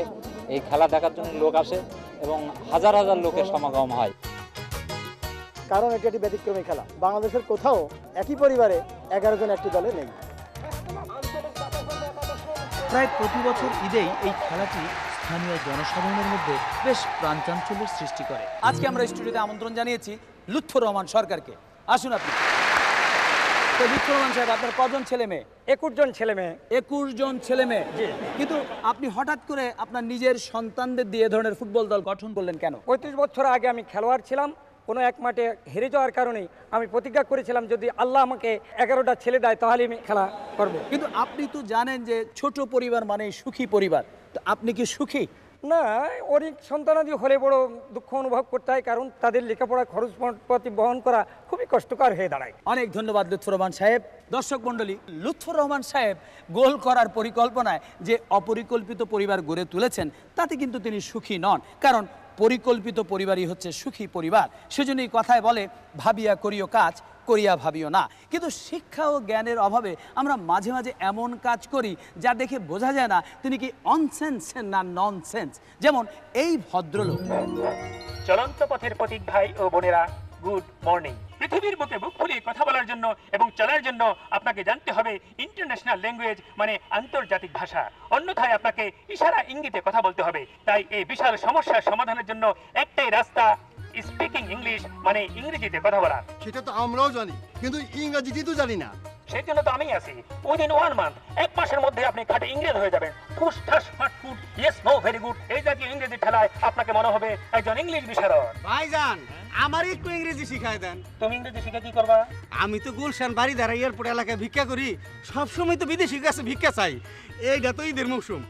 এই খেলা দেখার জন্য লোক আসে এবং হাজার হাজার লোকের সমাগম হয়। কারণ এটি একটি ব্যতিক্রমী খেলা, বাংলাদেশের কোথাও একই পরিবারে 11 জন একটি দলে নেই। প্রায় প্রতি বছর ঈদেই এই খেলাটি স্থানীয় জনসাধারণের মধ্যে বেশ প্রাণচাঞ্চল্যের সৃষ্টি করে। আজকে আমরা স্টুডিওতে আমন্ত্রণ জানিয়েছি লুৎফর রহমান সরকারকে। আসুন আপনি। তো লুৎফর রহমান সাহেব, আপনার কজন ছেলে মেয়ে? 21 জন ছেলে মেয়ে। 21 জন ছেলে মেয়ে, কিন্তু আপনি হঠাৎ করে আপনার নিজের সন্তানদের দিয়ে এ ধরনের ফুটবল দল গঠন করলেন কেন? 35 বছর আগে আমি খেলোয়াড় ছিলাম, কোনো এক মাঠে হেরে যাওয়ার কারণেই আমি প্রতিজ্ঞা করেছিলাম যদি আল্লাহ আমাকে 11টা ছেলে দেয় তাহলে আমি খেলা করব। কিন্তু আপনি তো জানেন যে ছোট পরিবার মানে সুখী পরিবার, তো আপনি কি সুখী? না, অনেক সন্তানাদি হলে বড় দুঃখ অনুভব করতে হয়, কারণ তাদের লেখাপড়া খরচপাতি বহন করা খুবই কষ্টকর হয়ে দাঁড়ায়। অনেক ধন্যবাদ লুৎফর রহমান সাহেব। দর্শক মণ্ডলী, লুৎফর রহমান সাহেব গোল করার পরিকল্পনায় যে অপরিকল্পিত পরিবার গড়ে তুলেছেন তাতে কিন্তু তিনি সুখী নন, কারণ পরিকল্পিত পরিবারই হচ্ছে সুখী পরিবার। সেজন্যই কথায় বলে ভাবিয়া করিও কাজ, করিয়া ভাবিও না। কিন্তু শিক্ষা ও জ্ঞানের অভাবে আমরা মাঝে মাঝে এমন কাজ করি যা দেখে বোঝা যায় না তিনি কি অনসেন্স না ননসেন্স। যেমন এই ভদ্রলোক। চলন্ত পথের পথিক ভাই ও বোনেরা, গুড মর্নিং। পৃথিবীর বুকে বুক ফুলিয়ে কথা বলার জন্য এবং চলার জন্য আপনাকে জানতে হবে ইন্টারন্যাশনাল ল্যাঙ্গুয়েজ মানে আন্তর্জাতিক ভাষা, অন্যথায় আপনাকে ইশারা ইঙ্গিতে কথা বলতে হবে। তাই এই বিশাল সমস্যার সমাধানের জন্য একটাই রাস্তা, স্পিকিং ইংলিশ মানে ইংরেজিতে কথা বলা। সেটা তো আমরাও জানি, কিন্তু ইংরেজিটি তো জানি না। সেই জন্য তো আমি আছি। উইদিন 1 মান্থ, 1 মাসের মধ্যে আপনি খাঁটি ইংরেজ হয়ে যাবেন। ফুস ঠাস ফাট ফুট, ইয়েস নো ভেরি গুড, এই জাতীয় ইংরেজি ঠেলায় আপনাকে মনে হবে একজন ইংলিশ বিশারদ। ভাইজান, আমার একটু ইংরেজি শিখাই দেন। তুমি ইংরেজি শিখে কি করবা? আমি তো গুলশান বাড়িধারা এয়ারপোর্ট এলাকায় ভিক্ষা করি, সবসময় তো বিদেশি কাছে ভিক্ষা চাই। এইটা তো ঈদের মৌসুম,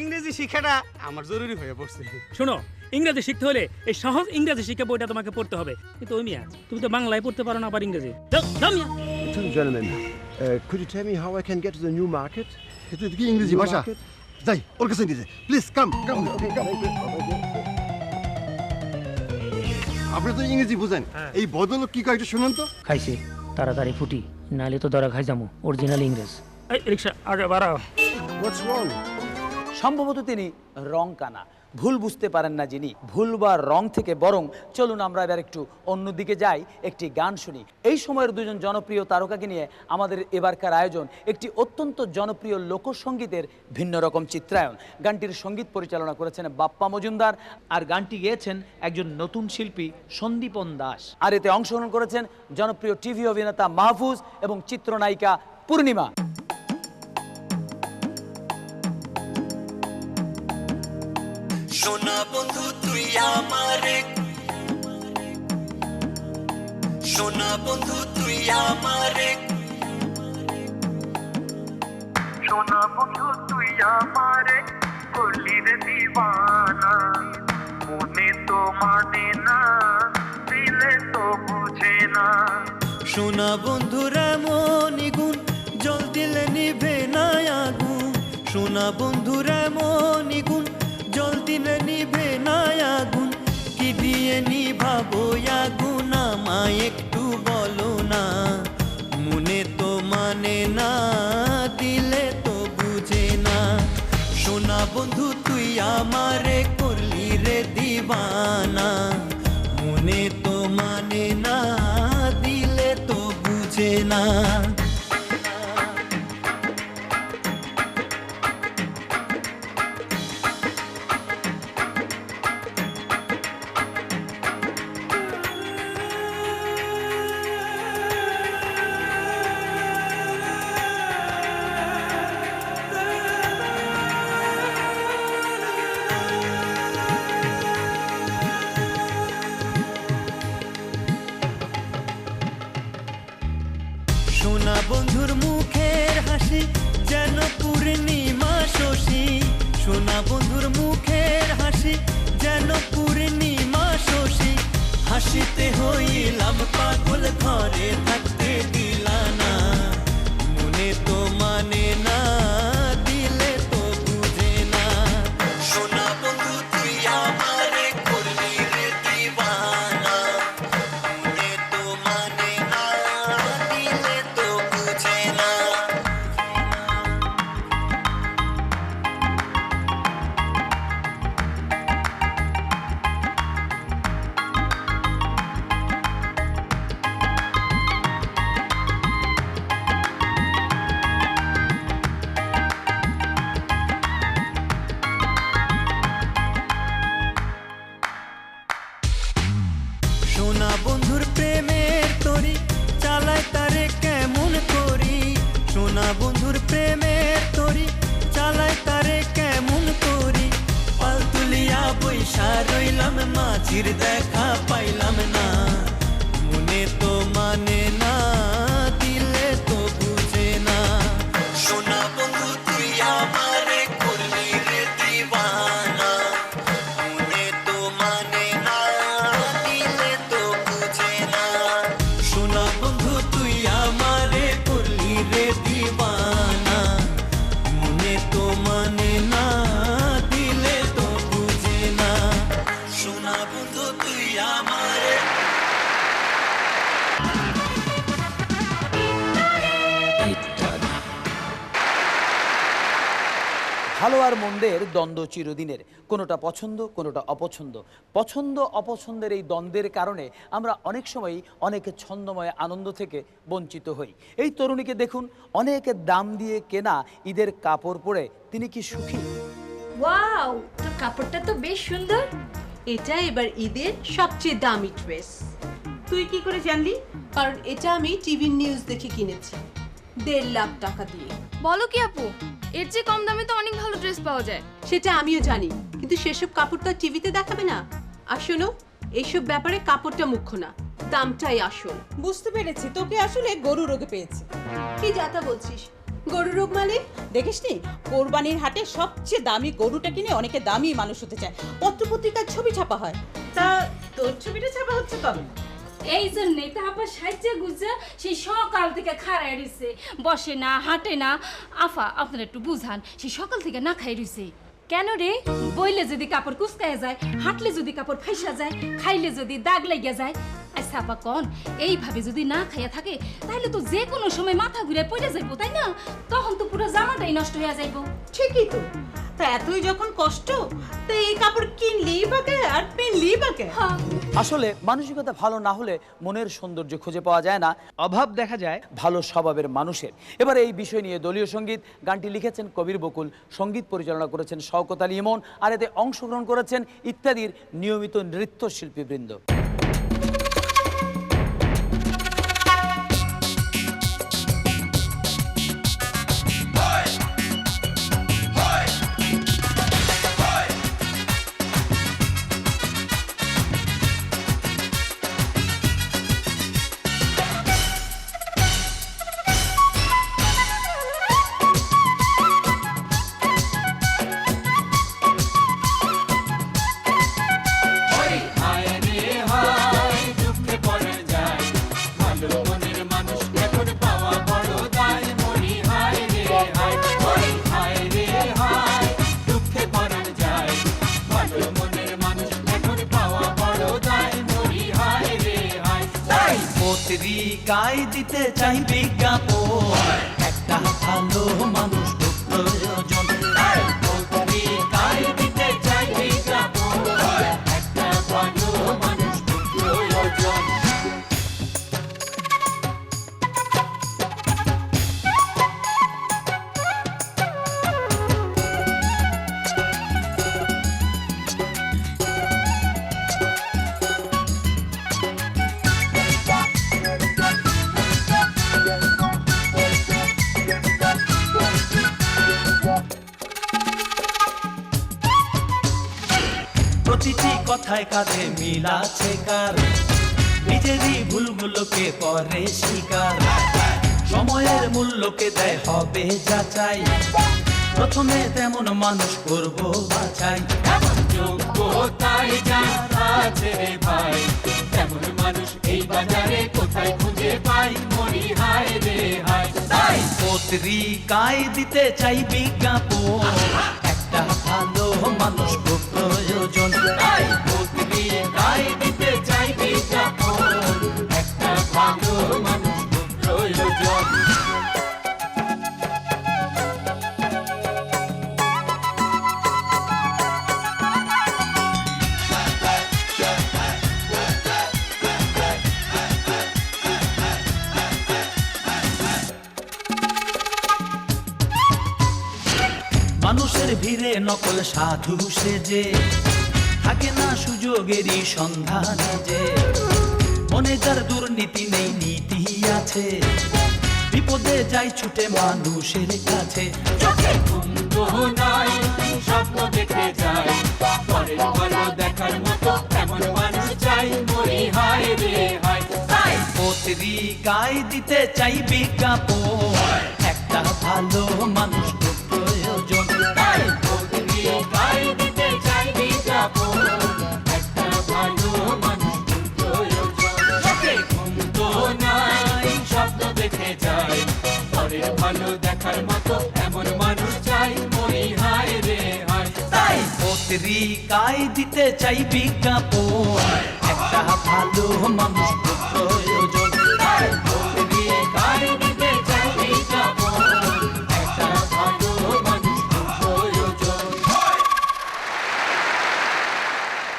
ইংরেজি শিক্ষাটা আমার জরুরি হয়ে পড়ছে। শোনো, ইংরেজি শিখতে হলে এই সহজ ইংরেজি শিক্ষা বইটা তোমাকে পড়তে হবে, কিন্তু ওই মিয়া তুমি তো বাংলায় পড়তে পারো না, আবার ইংরেজি। Gentlemen, could you tell me how I can get to the new market? এটা কি ইংরেজি ভাষা? যাই ওর কাছে নিয়ে যাই, প্লিজ কাম। আপনি তো ইংরেজি বুঝেন, এই ভদ্রলোক কি কয় একটু শুনুন তো। খাইছে তাড়াতাড়ি ফুটি, নালে তো ধরা খাই যাবো। অরিজিনাল ইংরেজ। এই রিকশা আগে বাড়াও। What's wrong? সম্ভবত তিনি রং কানা, ভুল বুঝতে পারেন না যিনি। ভুল বা রং থেকে বরং চলুন আমরা এবার একটু অন্যদিকে যাই, একটি গান শুনি। এই সময়ের দুজন জনপ্রিয় তারকাকে নিয়ে আমাদের এবারকার আয়োজন একটি অত্যন্ত জনপ্রিয় লোকসঙ্গীতের ভিন্ন রকম চিত্রায়ন। গানটির সঙ্গীত পরিচালনা করেছেন বাপ্পা মজুমদার, আর গানটি গেয়েছেন একজন নতুন শিল্পী সন্দীপন দাস। আর এতে অংশগ্রহণ করেছেন জনপ্রিয় টিভি অভিনেতা মাহফুজ এবং চিত্রনায়িকা পূর্ণিমা। সোনা বন্ধু তুই আমারে, সোনা বন্ধু তুই আমারে, সোনা বন্ধু তুই আমারে করলি রে দিবানা, মনে তো মানে না, দিলে তো বুঝে না। সোনা বন্ধুর এমন গুণ, জল দিলে নিভে না আগুন। সোনা বন্ধুর এমন গুণ, জল দিলে নিভে না আগুন। কি দিয়ে নিভাবো আগুন আমায় একটু বলো না, মনে তো মানে না, দিলে তো বুঝে না। সোনা বন্ধু তুই আমারে করলি রে দিবানা। দিবানা মনে তো মানে না দিলে তো বুঝে না সোনা বন্ধুর মুখের হাসি যেন পূর্ণিমা শশী সোনা বন্ধুর মুখের হাসি যেন পূর্ণিমা শশী হাসিতে হইলাম পাগল ঘরে থাকতে দিলা না মনে তো মানে না দিলে তো বুঝে না সোনা বন্ধু তুই আমারে করলি রে দিবানা মনে তো মানে না দিলে তো বুঝে না সোনা বন্ধুর প্রেমের তরি চালায় তারে কেমন করি সোনা বন্ধুর প্রেমের তরি চালায় তারে কেমন করি পাল তুলিয়া বৈশা রইলাম মাঝির দেখা পাইলাম না মনে তো মানে না দিলে তো বুঝে না সোনা বন্ধু তুই আমারে করলি রে দিবানা মনে তো মানে না দিলে তো বুঝে না সোনা বন্ধু তুই আমারে করলি রে দিবানা মনে তো মানে না দিলে তো বুঝে না সোনা বন্ধু তুই আমারে ভালো আর মন্দের দ্বন্দ্ব চিরদিনের, কোনোটা পছন্দ কোনোটা অপছন্দ। পছন্দ অপছন্দের এই দ্বন্দ্বের কারণে আমরা অনেক সময় অনেক ছন্দময় আনন্দ থেকে বঞ্চিত হই। এই তরুণীকে দেখুন, অনেক দাম দিয়ে কেনা ঈদের কাপড় পরে তিনি কি সুখী। ওয়াও, তোর কাপড়টা তো বেশ সুন্দর। এটা এবার ঈদের সবচেয়ে দামি ড্রেস। তুই কি করে জানলি? কারণ এটা আমি টিভি নিউজ দেখে কিনেছি 1.5 লাখ টাকা দিয়ে। বলো কি আপু, এর চেয়ে কম দামে তো অনেক ভালো ড্রেস পাওয়া যায়। সেটা আমিও জানি, কিন্তু সেসব কাপড় তো টিভিতে দেখাবে না। আর শোনো, এইসব ব্যাপারে কাপড়টা মুখ্য না, দামটাই আসল। বুঝতে পেরেছি, তোকে আসলে গরু রোগে পেয়েছে। কি যাতা বলছিস? গরু রোগ মানে দেখিসনি, কোরবানির হাটে সবচেয়ে দামি গরুটা কিনে অনেকে দামি মানুষ হতে চায়। পত্রপত্রিকার ছবি ছাপা হয়। তা তোর ছবিটা ছাপা হচ্ছে কবে? এই জন্যই তো আপা সাহায্য গুজা সেই সকাল থেকে খাড়ায় রইছে, বসে না, হাঁটে না। আফা আপনারা একটু বুঝান, সেই সকাল থেকে না খাই রইছে কেন রে? বইলে যদি কাপড় কুচকায় যায়, হাঁটলে যদি কাপড় ফাইসা যায়, খাইলে যদি দাগ লেগে যায়। আচ্ছা আপা কন, এইভাবে যদি না খাইয়া থাকে তাহলে তো যে কোনো সময় মাথা ঘুরে পড়ে যাইবো, তাই না? তখন তো পুরো জামাটাই নষ্ট হয়ে যাইবো। ঠিকই তো। তা এতই যখন কষ্ট, তো এই কাপড় কিনলেই বাকে আর পিনলেই বাকে। আসলে মানসিকতা ভালো না হলে মনের সৌন্দর্য খুঁজে পাওয়া যায় না, অভাব দেখা যায় ভালো স্বভাবের মানুষের। এবার এই বিষয় নিয়ে দলীয় সঙ্গীত গানটি লিখেছেন কবির বকুল, সঙ্গীত পরিচালনা করেছেন শওকত আলী ইমন, আর এতে অংশগ্রহণ করেছেন ইত্যাদির নিয়মিত নৃত্যশিল্পীবৃন্দ। পত্রিকায় দিতে চাই বিজ্ঞাপন, একটা ভালো মানুষ খুব প্রয়োজন। পত্রিকায় দিতে চাই বিজ্ঞাপন, একটা কোথায় কাঁধে মিল আছে কার, নিজেরই ভুলগুলোকে করে স্বীকার, সময়ের মূল্যকে দেয় হবে যাচাই, প্রথমে তেমন মানুষ করব বাছাই। এমন যোগ্যতাই যার আছে রে ভাই, তেমন মানুষ এই বাজারে কোথায় খুঁজে পাই, মরি হায় রে হায়। তাই পত্রিকায় দিতে চাই বিজ্ঞাপন, একটা ভালো মানুষ খুব প্রয়োজন। তাই পত্রিকায় দিতে চাই বিজ্ঞাপন, একটা ভালো মানুষ খুব প্রয়োজন। মানুষের ভিড়ে নকল সাধু সেজে থাকে না সুযোগেরই সন্ধানে, যে মনে যার দুর্নীতি নেই নীতি আছে, বিপদে যাই ছুটে মানুষের কাছে। চোখে ঘুম তো নাই, স্বপ্ন দেখে যাই, পরের ভালো দেখার মতো এমন মানুষ চাই, মরি হায় রে হায়। তাই পত্রিকায় দিতে চাই বিজ্ঞাপন, একটা ভালো মানুষ খুব প্রয়োজন। তাই পত্রিকায় দিতে চাই বিজ্ঞাপন, একটা ভালো মানুষ খুব প্রয়োজন। চোখে ঘুম তো নাই, স্বপ্ন দেখে যাই, পরের ভালো দেখার মতো এমন মানুষ চাই, মরি হায় রে হায়। তাই পত্রিকায় দিতে চাই বিজ্ঞাপন, একটা ভালো মানুষ খুব প্রয়োজন। তাই পত্রিকায় দিতে চাই বিজ্ঞাপন, একটা ভালো মানুষ খুব প্রয়োজন।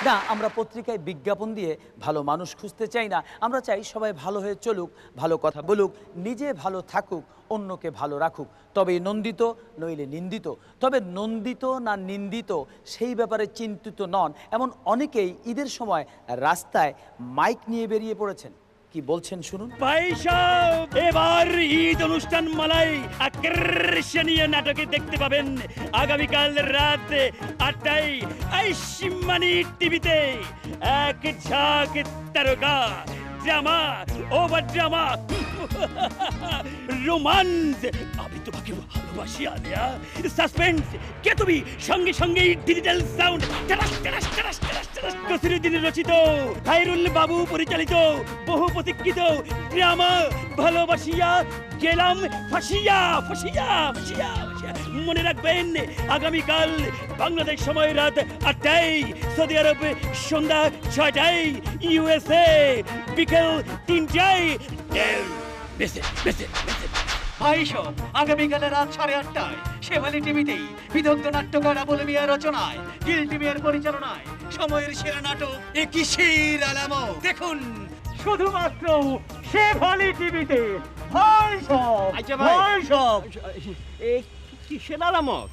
না, আমরা পত্রিকায় বিজ্ঞাপন দিয়ে ভালো মানুষ খুঁজতে চাই না। আমরা চাই সবাই ভালো হয়ে চলুক, ভালো কথা বলুক, নিজে ভালো থাকুক, অন্যকে ভালো রাখুক, তবেই নন্দিত, নইলে নিন্দিত। তবে নন্দিত না নিন্দিত সেই ব্যাপারে চিন্তিত নন এমন অনেকেই ঈদের সময় রাস্তায় মাইক নিয়ে বেরিয়ে পড়েছেন। কি বলছেন শুনুন। এবার ঈদ অনুষ্ঠান মালাই আকর্ষণীয় নাটকে দেখতে পাবেন আগামীকাল রাত 8টায় আইসমানি টিভিতে। এক ঝাঁক তারকা, ড্রামা, ওভার ড্রামা, রোমান্স, আমি তোমাকে ভালোবাসি আলিয়া, সাসপেন্স, কে তুমি, সঙ্গে সঙ্গে ডিজিটাল সাউন্ড, কসিরুদ্দিন রচিত, খায়রুল বাবু পরিচালিত বহু প্রতীক্ষিত ড্রামা ভালোবাসিয়া গেলাম ফাঁসিয়া ফাঁসিয়া ফাঁসিয়া। মনে রাখবেন, আগামীকাল বাংলাদেশ সময় রাত 8টায়, সৌদি আরব সন্ধ্যা 6টায়, ইউএসএ বিকেল 3টায়। আগামীকাল রাত 8:30টায় শেফালি টিভিতেই বিদগ্ধ নাট্যকার আবুল মিয়া রচনায়, গিল্টি মিয়ার পরিচালনায় সময়ের সেরা নাটক এ কিসের আলামত দেখুন শুধুমাত্র শেফালি টিভিতে। কিসের আলামত?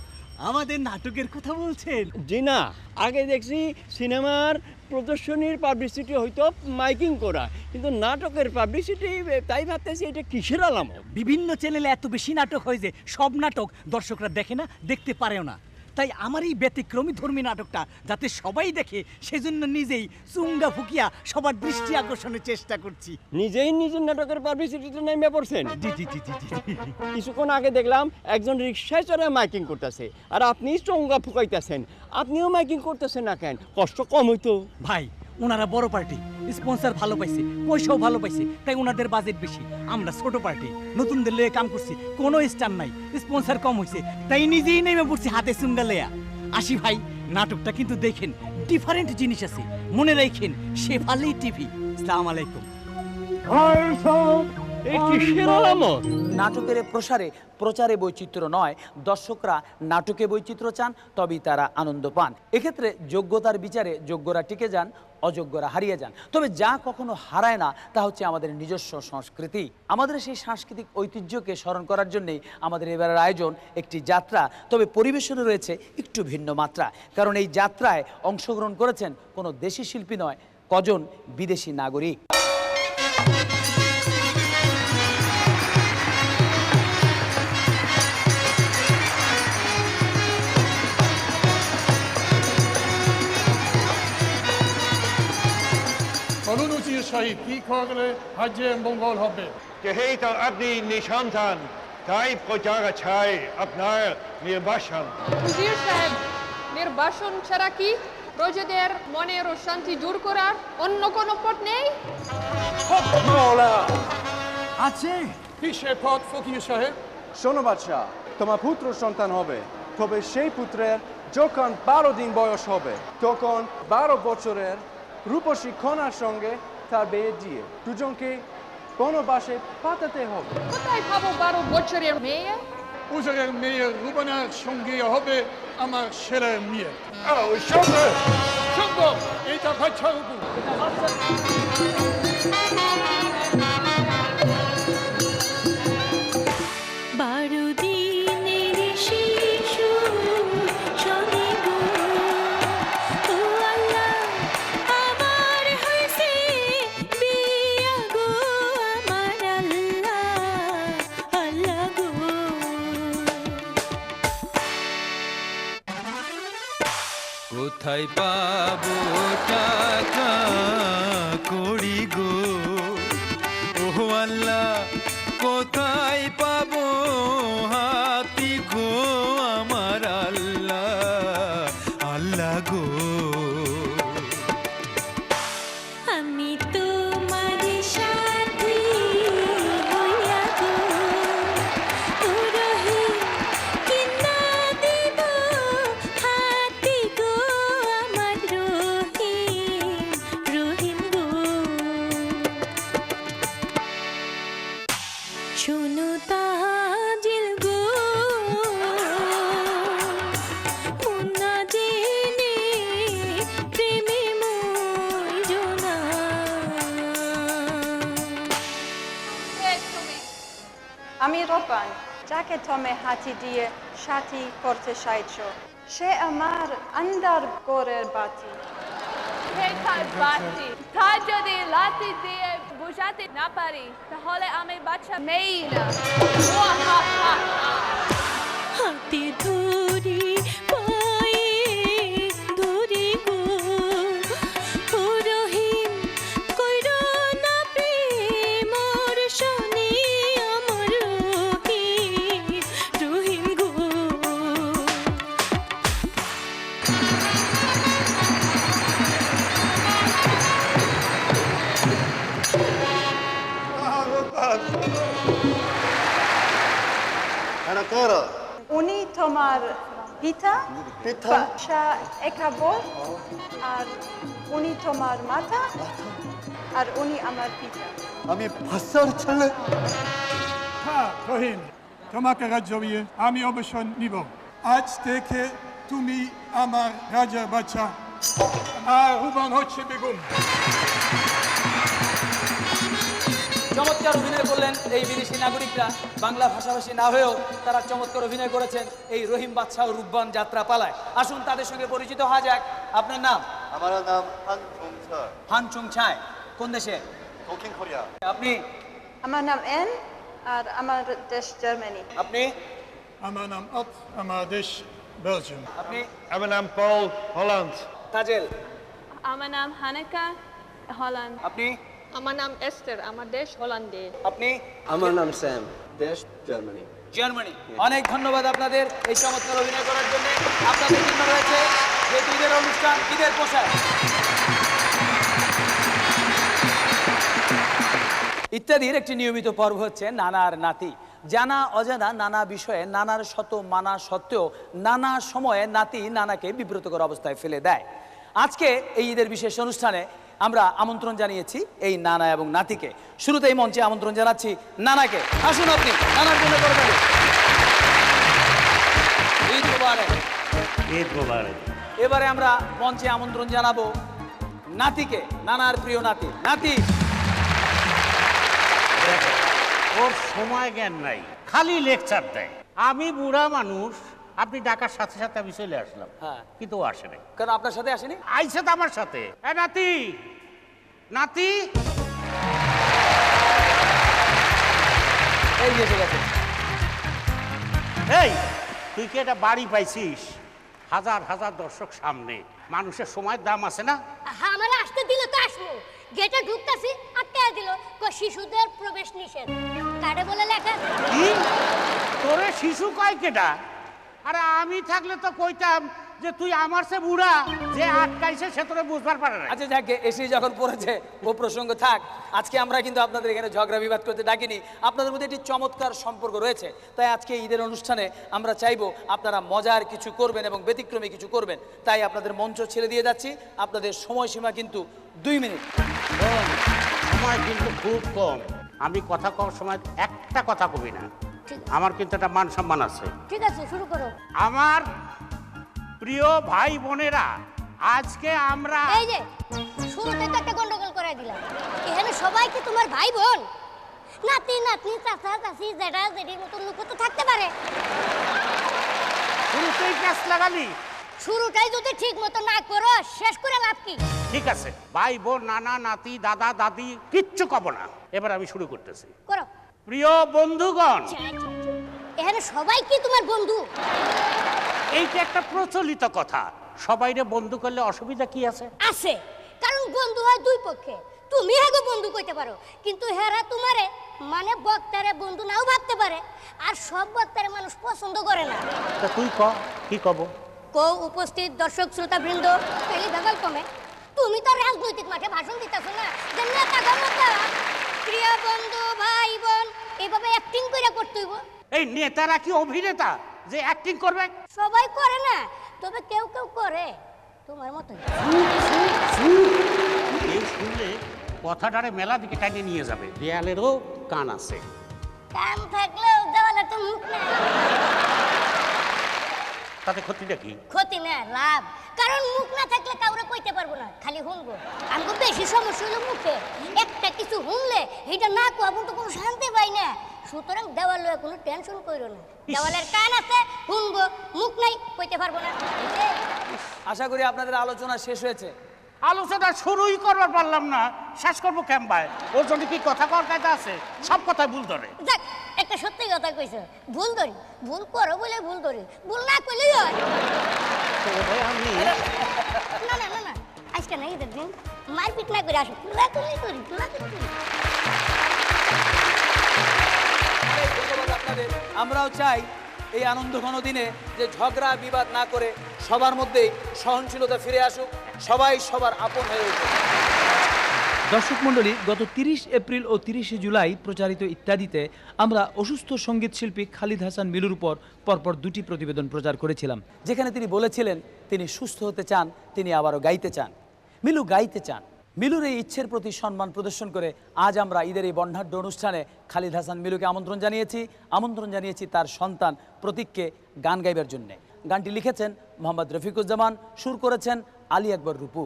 আমাদের নাটকের কথা বলছেন? জি না, আগে দেখছি সিনেমার প্রদর্শনীর পাবলিসিটি হয়তো মাইকিং করা, কিন্তু নাটকের পাবলিসিটি, তাই ভাবতেছি এটা কিসের আলামত। বিভিন্ন চ্যানেলে এত বেশি নাটক হয় যে সব নাটক দর্শকরা দেখে না, দেখতে পারেও না। তাই আমার এই ব্যতিক্রমী ধর্মী নাটকটা যাতে সবাই দেখে, সেজন্য নিজেই চুঙ্গা ফুকিয়া সবার দৃষ্টি আকর্ষণের চেষ্টা করছি। নিজেই নিজের নাটকের পাবলিসিটিতে নেমে পড়ছেন? জি জি জি জি। কিছুক্ষণ আগে দেখলাম একজন রিক্সায় চড়ে মাইকিং করতেছে, আর আপনি চুঙ্গা ফুকাইতেছেন। আপনিও মাইকিং করতেছেন না কেন? কষ্ট কম হইতো। ভাই, ওনারা বড় পার্টি, স্পন্সর ভালো পাইছে, পয়সাও ভালো পাইছে, তাই ওনাদের বাজেট বেশি। আমরা ছোট পার্টি, নতুনদের লয়ে কাম করছি, কোনো স্টার নাই, স্পন্সর কম হইছে, তাই নিজেই নেমে পড়ছি হাতে চুঙ্গা লেয়া। আসি ভাই, নাটকটা কিন্তু দেখেন, ডিফারেন্ট জিনিস আছে, মনে রাখেন শেফালি টিভি। আসসালামু আলাইকুম। নাটকের প্রচারে বৈচিত্র্য নয়, দর্শকরা নাটকে বৈচিত্র্য চান, তবেই তারা আনন্দ পান। এক্ষেত্রে যোগ্যতার বিচারে যোগ্যরা টিকে যান, অযোগ্যরা হারিয়ে যান। তবে যা কখনো হারায় না তা হচ্ছে আমাদের নিজস্ব সংস্কৃতি। আমাদের সেই সাংস্কৃতিক ঐতিহ্যকে স্মরণ করার জন্যেই আমাদের এবারের আয়োজন একটি যাত্রা। তবে পরিবেশনে রয়েছে একটু ভিন্ন মাত্রা, কারণ এই যাত্রায় অংশগ্রহণ করেছেন কোনো দেশি শিল্পী নয়, কজন বিদেশি নাগরিক। অনুরুচি সাহিব কি করলে হাজ্যের মঙ্গল হবে? যেহেতু আপনি নিঃসন্তান তাই প্রচার চাই আপনার নির্বাসন। উজির সাহেব, নির্বাসন ছাড়া কি প্রজাদের মনের শান্তি দূর করার অন্য কোনো পথ নেই? আছে। কিসের পথ ফকির সাহেব? শোনো বাদশা, তোমার পুত্র সন্তান হবে, তবে সেই পুত্রের যখন 12 দিন বয়স হবে তখন 12 বছরের রূপসী কন্যার সঙ্গে তার বিয়ে দিয়ে দুজনকে বনবাসে পাঠাতে হবে। কোথায় পাবো 12 বছরের মেয়ে? উজিরের মেয়ে রুবানার সঙ্গে হবে আমার ছেলের মেয়ে। সম্ভব, এটা বাচ্চার উপর। বারো দিনের শিশু শোনে গো, ও আল্লাহ আমার হয়েছে বিয়া গো, আমার আল্লাহ আল্লাহ গো। কোথায় পাবো টাকা কড়ি গো, ও আল্লাহ কোথায় পাবো হাতি গো, আমার আল্লাহ আল্লাহ গো। আমি তোমার সাথী হইয়া গো, ও রহিম কিনা দিব হাতি গো, আমার রহিম রহিম গো। শোনো তাজিল গো, মুন্না জেনে প্রেমে মইরো না। আমি রোপান, যাকে তুমি হাতি দিয়ে সাথী করতে চাইছো, সে আমার আন্দার গোরের বাতি। তার বাতি, তা যদি লাঠি দিয়ে বুঝাতে না পারি তাহলে আমি বাচ্চা মেয়ে না। হাতে ধরি পায়ে ধরি গো, ও রহিম কইরো না প্রেম মোর শনি, আমার রহিম রহিম গো। উনি তোমার পিতা বাদশা একাবর, আর উনি তোমার মাতা, আর উনি আমার পিতা। আমি ভাষার ছেলে। হ্যাঁ রহিম, তোমাকে রাজ্য বিয়ে আমি অবশ্যই নিব। আজ থেকে তুমি আমার রাজা বাচ্চা, আর রুবান হচ্ছে বেগম। চমৎকার অভিনয় করলেন এই বিদেশি নাগরিকরা। বাংলা ভাষাভাষী না হয়েও তারা চমৎকার অভিনয় করেছেন এই রহিম বাদশাহ ও রূপবান যাত্রা পালায়। আসুন তাদের সঙ্গে পরিচিত হওয়া যাক। আপনার নাম? আমার নাম হান চুং ছাই। হান চুং ছাই, কোন দেশে? দক্ষিণ কোরিয়া। আপনি? আমার নাম এন, আর আমার দেশ জার্মানি। আপনি? আমার নাম অত, আমার দেশ বেলজিয়াম। আপনি? আমার নাম পল, হল্যান্ড। তাজেল? আমার নাম হানেকা, হল্যান্ড। আপনি? আমার নাম এস্টার, আমার দেশ হল্যান্ডে। আপনি? আমার নাম স্যাম, দেশ জার্মানি। জার্মানি। অনেক ধন্যবাদ আপনাদের এই চমৎকার অভিনয় করার জন্য। আপনাদের জন্য রয়েছে যে ঈদের অনুষ্ঠান, ঈদের পোশাক ইত্যাদির একটি নিয়মিত পর্ব হচ্ছে নানার নাতি। জানা অজানা নানা বিষয়ে নানার শত মানা সত্ত্বেও নানা সময়ে নাতি নানাকে বিব্রতকর অবস্থায় ফেলে দেয়। আজকে এই ঈদের বিশেষ অনুষ্ঠানে আমরা আমন্ত্রণ জানিয়েছি এই নানা এবং নাতিকে। শুরুতেই মঞ্চে আমন্ত্রণ জানাচ্ছি নানাকে। আসুন আপনি নানার জন্য করে দেবেন। ঈদ মোবারক। ঈদ মোবারক। এবারে আমরা মঞ্চে আমন্ত্রণ জানাবো নাতিকে, নানার প্রিয় নাতি। নাতি, ওর সময় জ্ঞান নাই, খালি লেকচার দেয়। আমি বুড়া মানুষ, আপনি ডাকার সাথে সাথে আমি চলে আসলাম। হ্যাঁ, কিন্তু ও আসে নাই। কেন আপনার সাথে আসেনি? আইসে তো আমার সাথে। নাতি, নাতি, এই এসে গেছে। এই তুই কি একটা বাড়ি পাইছিস? হাজার হাজার দর্শক সামনে, মানুষের সময়ের দাম আছে না? আমার আসতে দিলে তো আসবো, গেটে ঢুকতাছি আটকে দিল শিশুদের প্রবেশ নিষেধ কার্ডে বলে লেখা কি তোরে শিশু কয় কেডা? আরে আমি থাকলে তো কইতাম যে তুই আমার সে বুড়া যে আটকাইছে সে তোরে বুঝবার পারে না। আচ্ছা যাকে এসে যখন পড়েছে ও প্রসঙ্গ থাক। আজকে আমরা কিন্তু আপনাদের এখানে ঝগড়া বিবাদ করতে ডাকিনি, আপনাদের মধ্যে একটি চমৎকার সম্পর্ক রয়েছে, তাই আজকে ঈদের অনুষ্ঠানে আমরা চাইবো আপনারা মজার কিছু করবেন এবং ব্যতিক্রমী কিছু করবেন। তাই আপনাদের মঞ্চ ছেড়ে দিয়ে যাচ্ছি, আপনাদের সময়সীমা কিন্তু 2 মিনিট। সময় কিন্তু খুব কম, আমি কথা কওয়ার সময় একটা কথা কবি না, আমার কিন্তু একটা মান সম্মান আছে। ঠিক আছে শুরু করো। আমার প্রিয় ভাই বোনেরা, আজকে আমরা এই যে শুরুতে তো একটা গন্ডগোল করাই দিলাম, এখানে সবাই কি তোমার ভাই বোন? নাতি নাতনি চাচা চাচি জেঠা জেঠির মতো লোক তো থাকতে পারে। শুরুতেই ক্যাশ লাগালি, শুরুটাই যদি ঠিক মতো না করো শেষ করে লাভ কি? ঠিক আছে ভাই বোন নানা নাতি দাদা দাদি কিচ্ছু কব না, এবার আমি শুরু করতেছি। করো। প্রিয় বন্ধুগণ, এখানে সবাই কি তোমার বন্ধু? এইটা একটা প্রচলিত কথা, সবাইরে বন্ধু করলে অসুবিধা কি আছে? আছে, কারণ বন্ধু হয় দুই পক্ষে। তুমি হেগো বন্ধু কইতে পারো, কিন্তু হেরা তোমারে মানে বক্তারে বন্ধু নাও ভাবতে পারে, আর সব বক্তারে মানুষ পছন্দ করে না। তা তুই ক কি কব? কো উপস্থিত দর্শক শ্রোতা বৃন্দ, পেলি ভাগাল কমে, তুমি তো রাজনৈতিক মাঠে ভাষণ দিতেছ না যে নেতা ক্ষমতা। প্রিয় বন্ধু ভাই বোন, এইভাবে অ্যাক্টিং করে করতে হইব। এই নেতারা কি অভিনেতা যে অ্যাক্টিং করবে? সবাই করে না, তবে কেউ কেউ করে তোমার মতো। এই শুনলে কথাটারে মেলা দিকে টাইনে নিয়ে যাবে, দেয়ালেরও কান আছে। কান থাকলেও দেওয়ালে তো মুখ না। তাতে ক্ষতিটা কি? ক্ষতি না, লাভ। কারণ মুখ না থাকলে কাউরে কইতে পারবো না, খালি শুনবো। আমাকে বেশি সমস্যা হলো মুখে, একটা কিছু শুনলে এটা না কোয়া তো কোনো শান্তি পাই না। সুতরাং দেওয়াল লয়ে কোনো টেনশন কইরো না, দেওয়ালের কান আছে শুনবো, মুখ নাই কইতে পারবো না। আশা করি আপনাদের আলোচনা শেষ হয়েছে। আলোচনা শুরুই করবার পারলাম না, শেষ করবো কেমবায়? ওর জন্য কি কথা কর কায়দা আছে? সব কথাই ভুল ধরে। যাক, একটা সত্যি কথা কইছো, ভুল ধরি, ভুল করো বলে ভুল ধরি, ভুল না কইলেই হয়। না না না না, আজকে নাই ঈদের দিন, মারপিট না করে আসো, তুলাতুলি করি, তুলাতুলি করি। আমরাও চাই এই আনন্দঘন দিনে যে ঝগড়া বিবাদ না করে সবার মধ্যেই সহনশীলতা ফিরে আসুক, সবাই সবার আপন হয়ে উঠুক। দর্শক মণ্ডলী, গত 30 এপ্রিল ও 30 জুলাই প্রচারিত ইত্যাদিতে আমরা অসুস্থ সঙ্গীত শিল্পী খালিদ হাসান মিলুর উপর পরপর 2টি প্রতিবেদন প্রচার করেছিলাম, যেখানে তিনি বলেছিলেন তিনি সুস্থ হতে চান, তিনি আবারও গাইতে চান। মিলু গাইতে চান। মিলুর এই ইচ্ছের প্রতি সম্মান প্রদর্শন করে আজ আমরা ঈদের এই বর্ণাঢ্য অনুষ্ঠানে খালিদ হাসান মিলুকে আমন্ত্রণ জানিয়েছি তার সন্তান প্রতীককে গান গাইবার জন্য। গানটি লিখেছেন মোহাম্মদ রফিকুজ্জামান, সুর করেছেন আলী আকবর রূপু।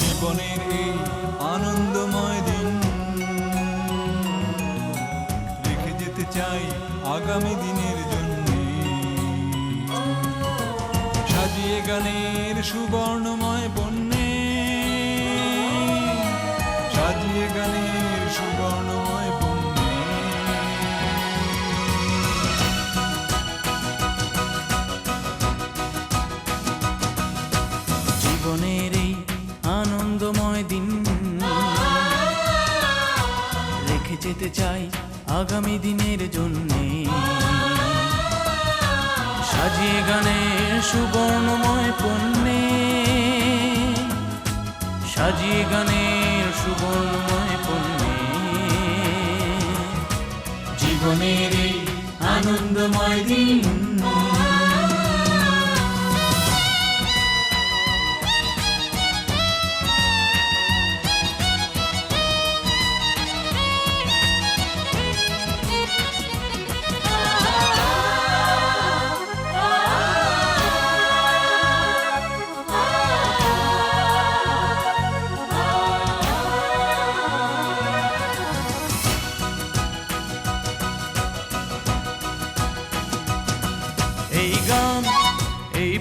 জীবনের এই আনন্দময় দিন রেখে যেতে চাই আগামী দিনের জন্য, সাজিয়ে গানের সুবর্ণময় বন্যে, সাজিয়ে গানের সুবর্ণময় বন্যে। জীবনের এই আনন্দময় দিন রেখে যেতে চাই আগামী দিনের জন্যে, সাজিয়ে গানের সুবর্ণময় পণ্যে, সাজিয়ে গানের সুবর্ণময় পণ্যে। জীবনের এই আনন্দময় দিন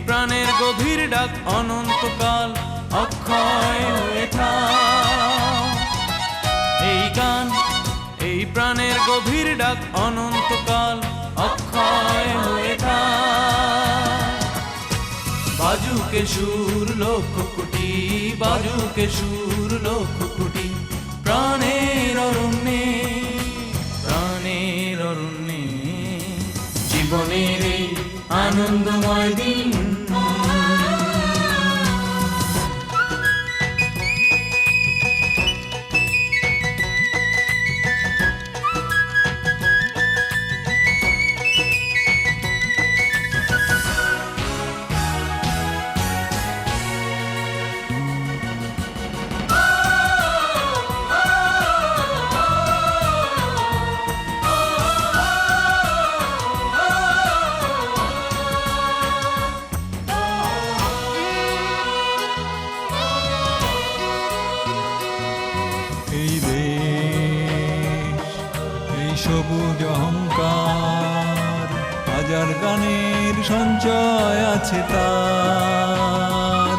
প্রাণের গভীর ডাক অনন্তকাল অক্ষয় হয়ে বাজুকে সুর লক্ষ কোটি, বাজুকে সুর লক্ষ কোটি, প্রাণের অরণ্যে, প্রাণের অরণ্যে, জীবনের এই আনন্দময় দিন। এই দেশ, এই সবুজ অহংকার, হাজার গানের সঞ্চয় আছে তার।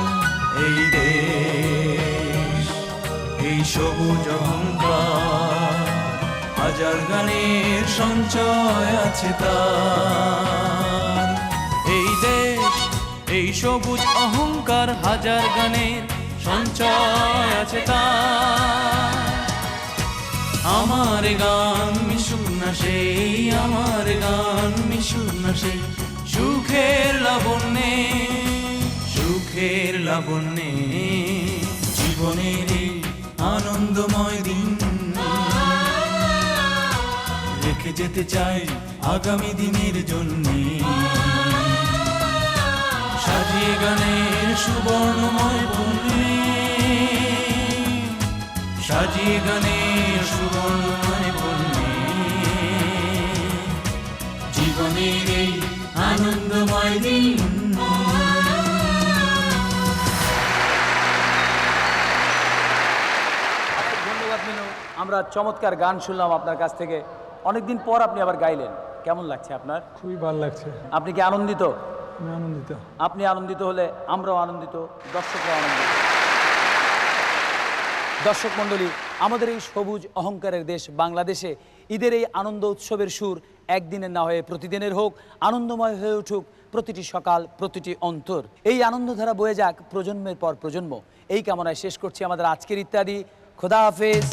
এই দেশ, এই সবুজ অহংকার, হাজার গানের সঞ্চয় আছে তার। এই দেশ, এই সবুজ অহংকার, হাজার গানের সঞ্চয় আছে তার। আমার গান মিশুক না সেই, আমার গান মিশুক না সেই, সুখের লাবণ্যে, সুখের লাবণ্যে, জীবনের এই আনন্দময় দিন। রেখে যেতে চাই আগামী দিনের জন্যে, সাজিয়ে গানের সুবর্ণময় বনে, সাজিয়ে গানের সুবর্ণময় বনে, জীবনের এই আনন্দময় দিন। ধন্যবাদ মিনু। আমরা চমৎকার গান শুনলাম আপনার কাছ থেকে। অনেকদিন পর আপনি আবার গাইলেন, কেমন লাগছে আপনার? খুবই ভালো লাগছে। আপনি কি আনন্দিত? আমি আনন্দিত। আপনি আনন্দিত হলে আমরাও আনন্দিত, দর্শকরাও আনন্দিত। দর্শক মণ্ডলী, আমাদের এই সবুজ অহংকারের দেশ বাংলাদেশে ঈদের এই আনন্দ উৎসবের সুর একদিনের না হয়ে প্রতিদিনের হোক, আনন্দময় হয়ে উঠুক প্রতিটি সকাল, প্রতিটি অন্তর। এই আনন্দধারা বয়ে যাক প্রজন্মের পর প্রজন্ম। এই কামনায় শেষ করছি আমাদের আজকের ইত্যাদি। খোদা হাফেজ।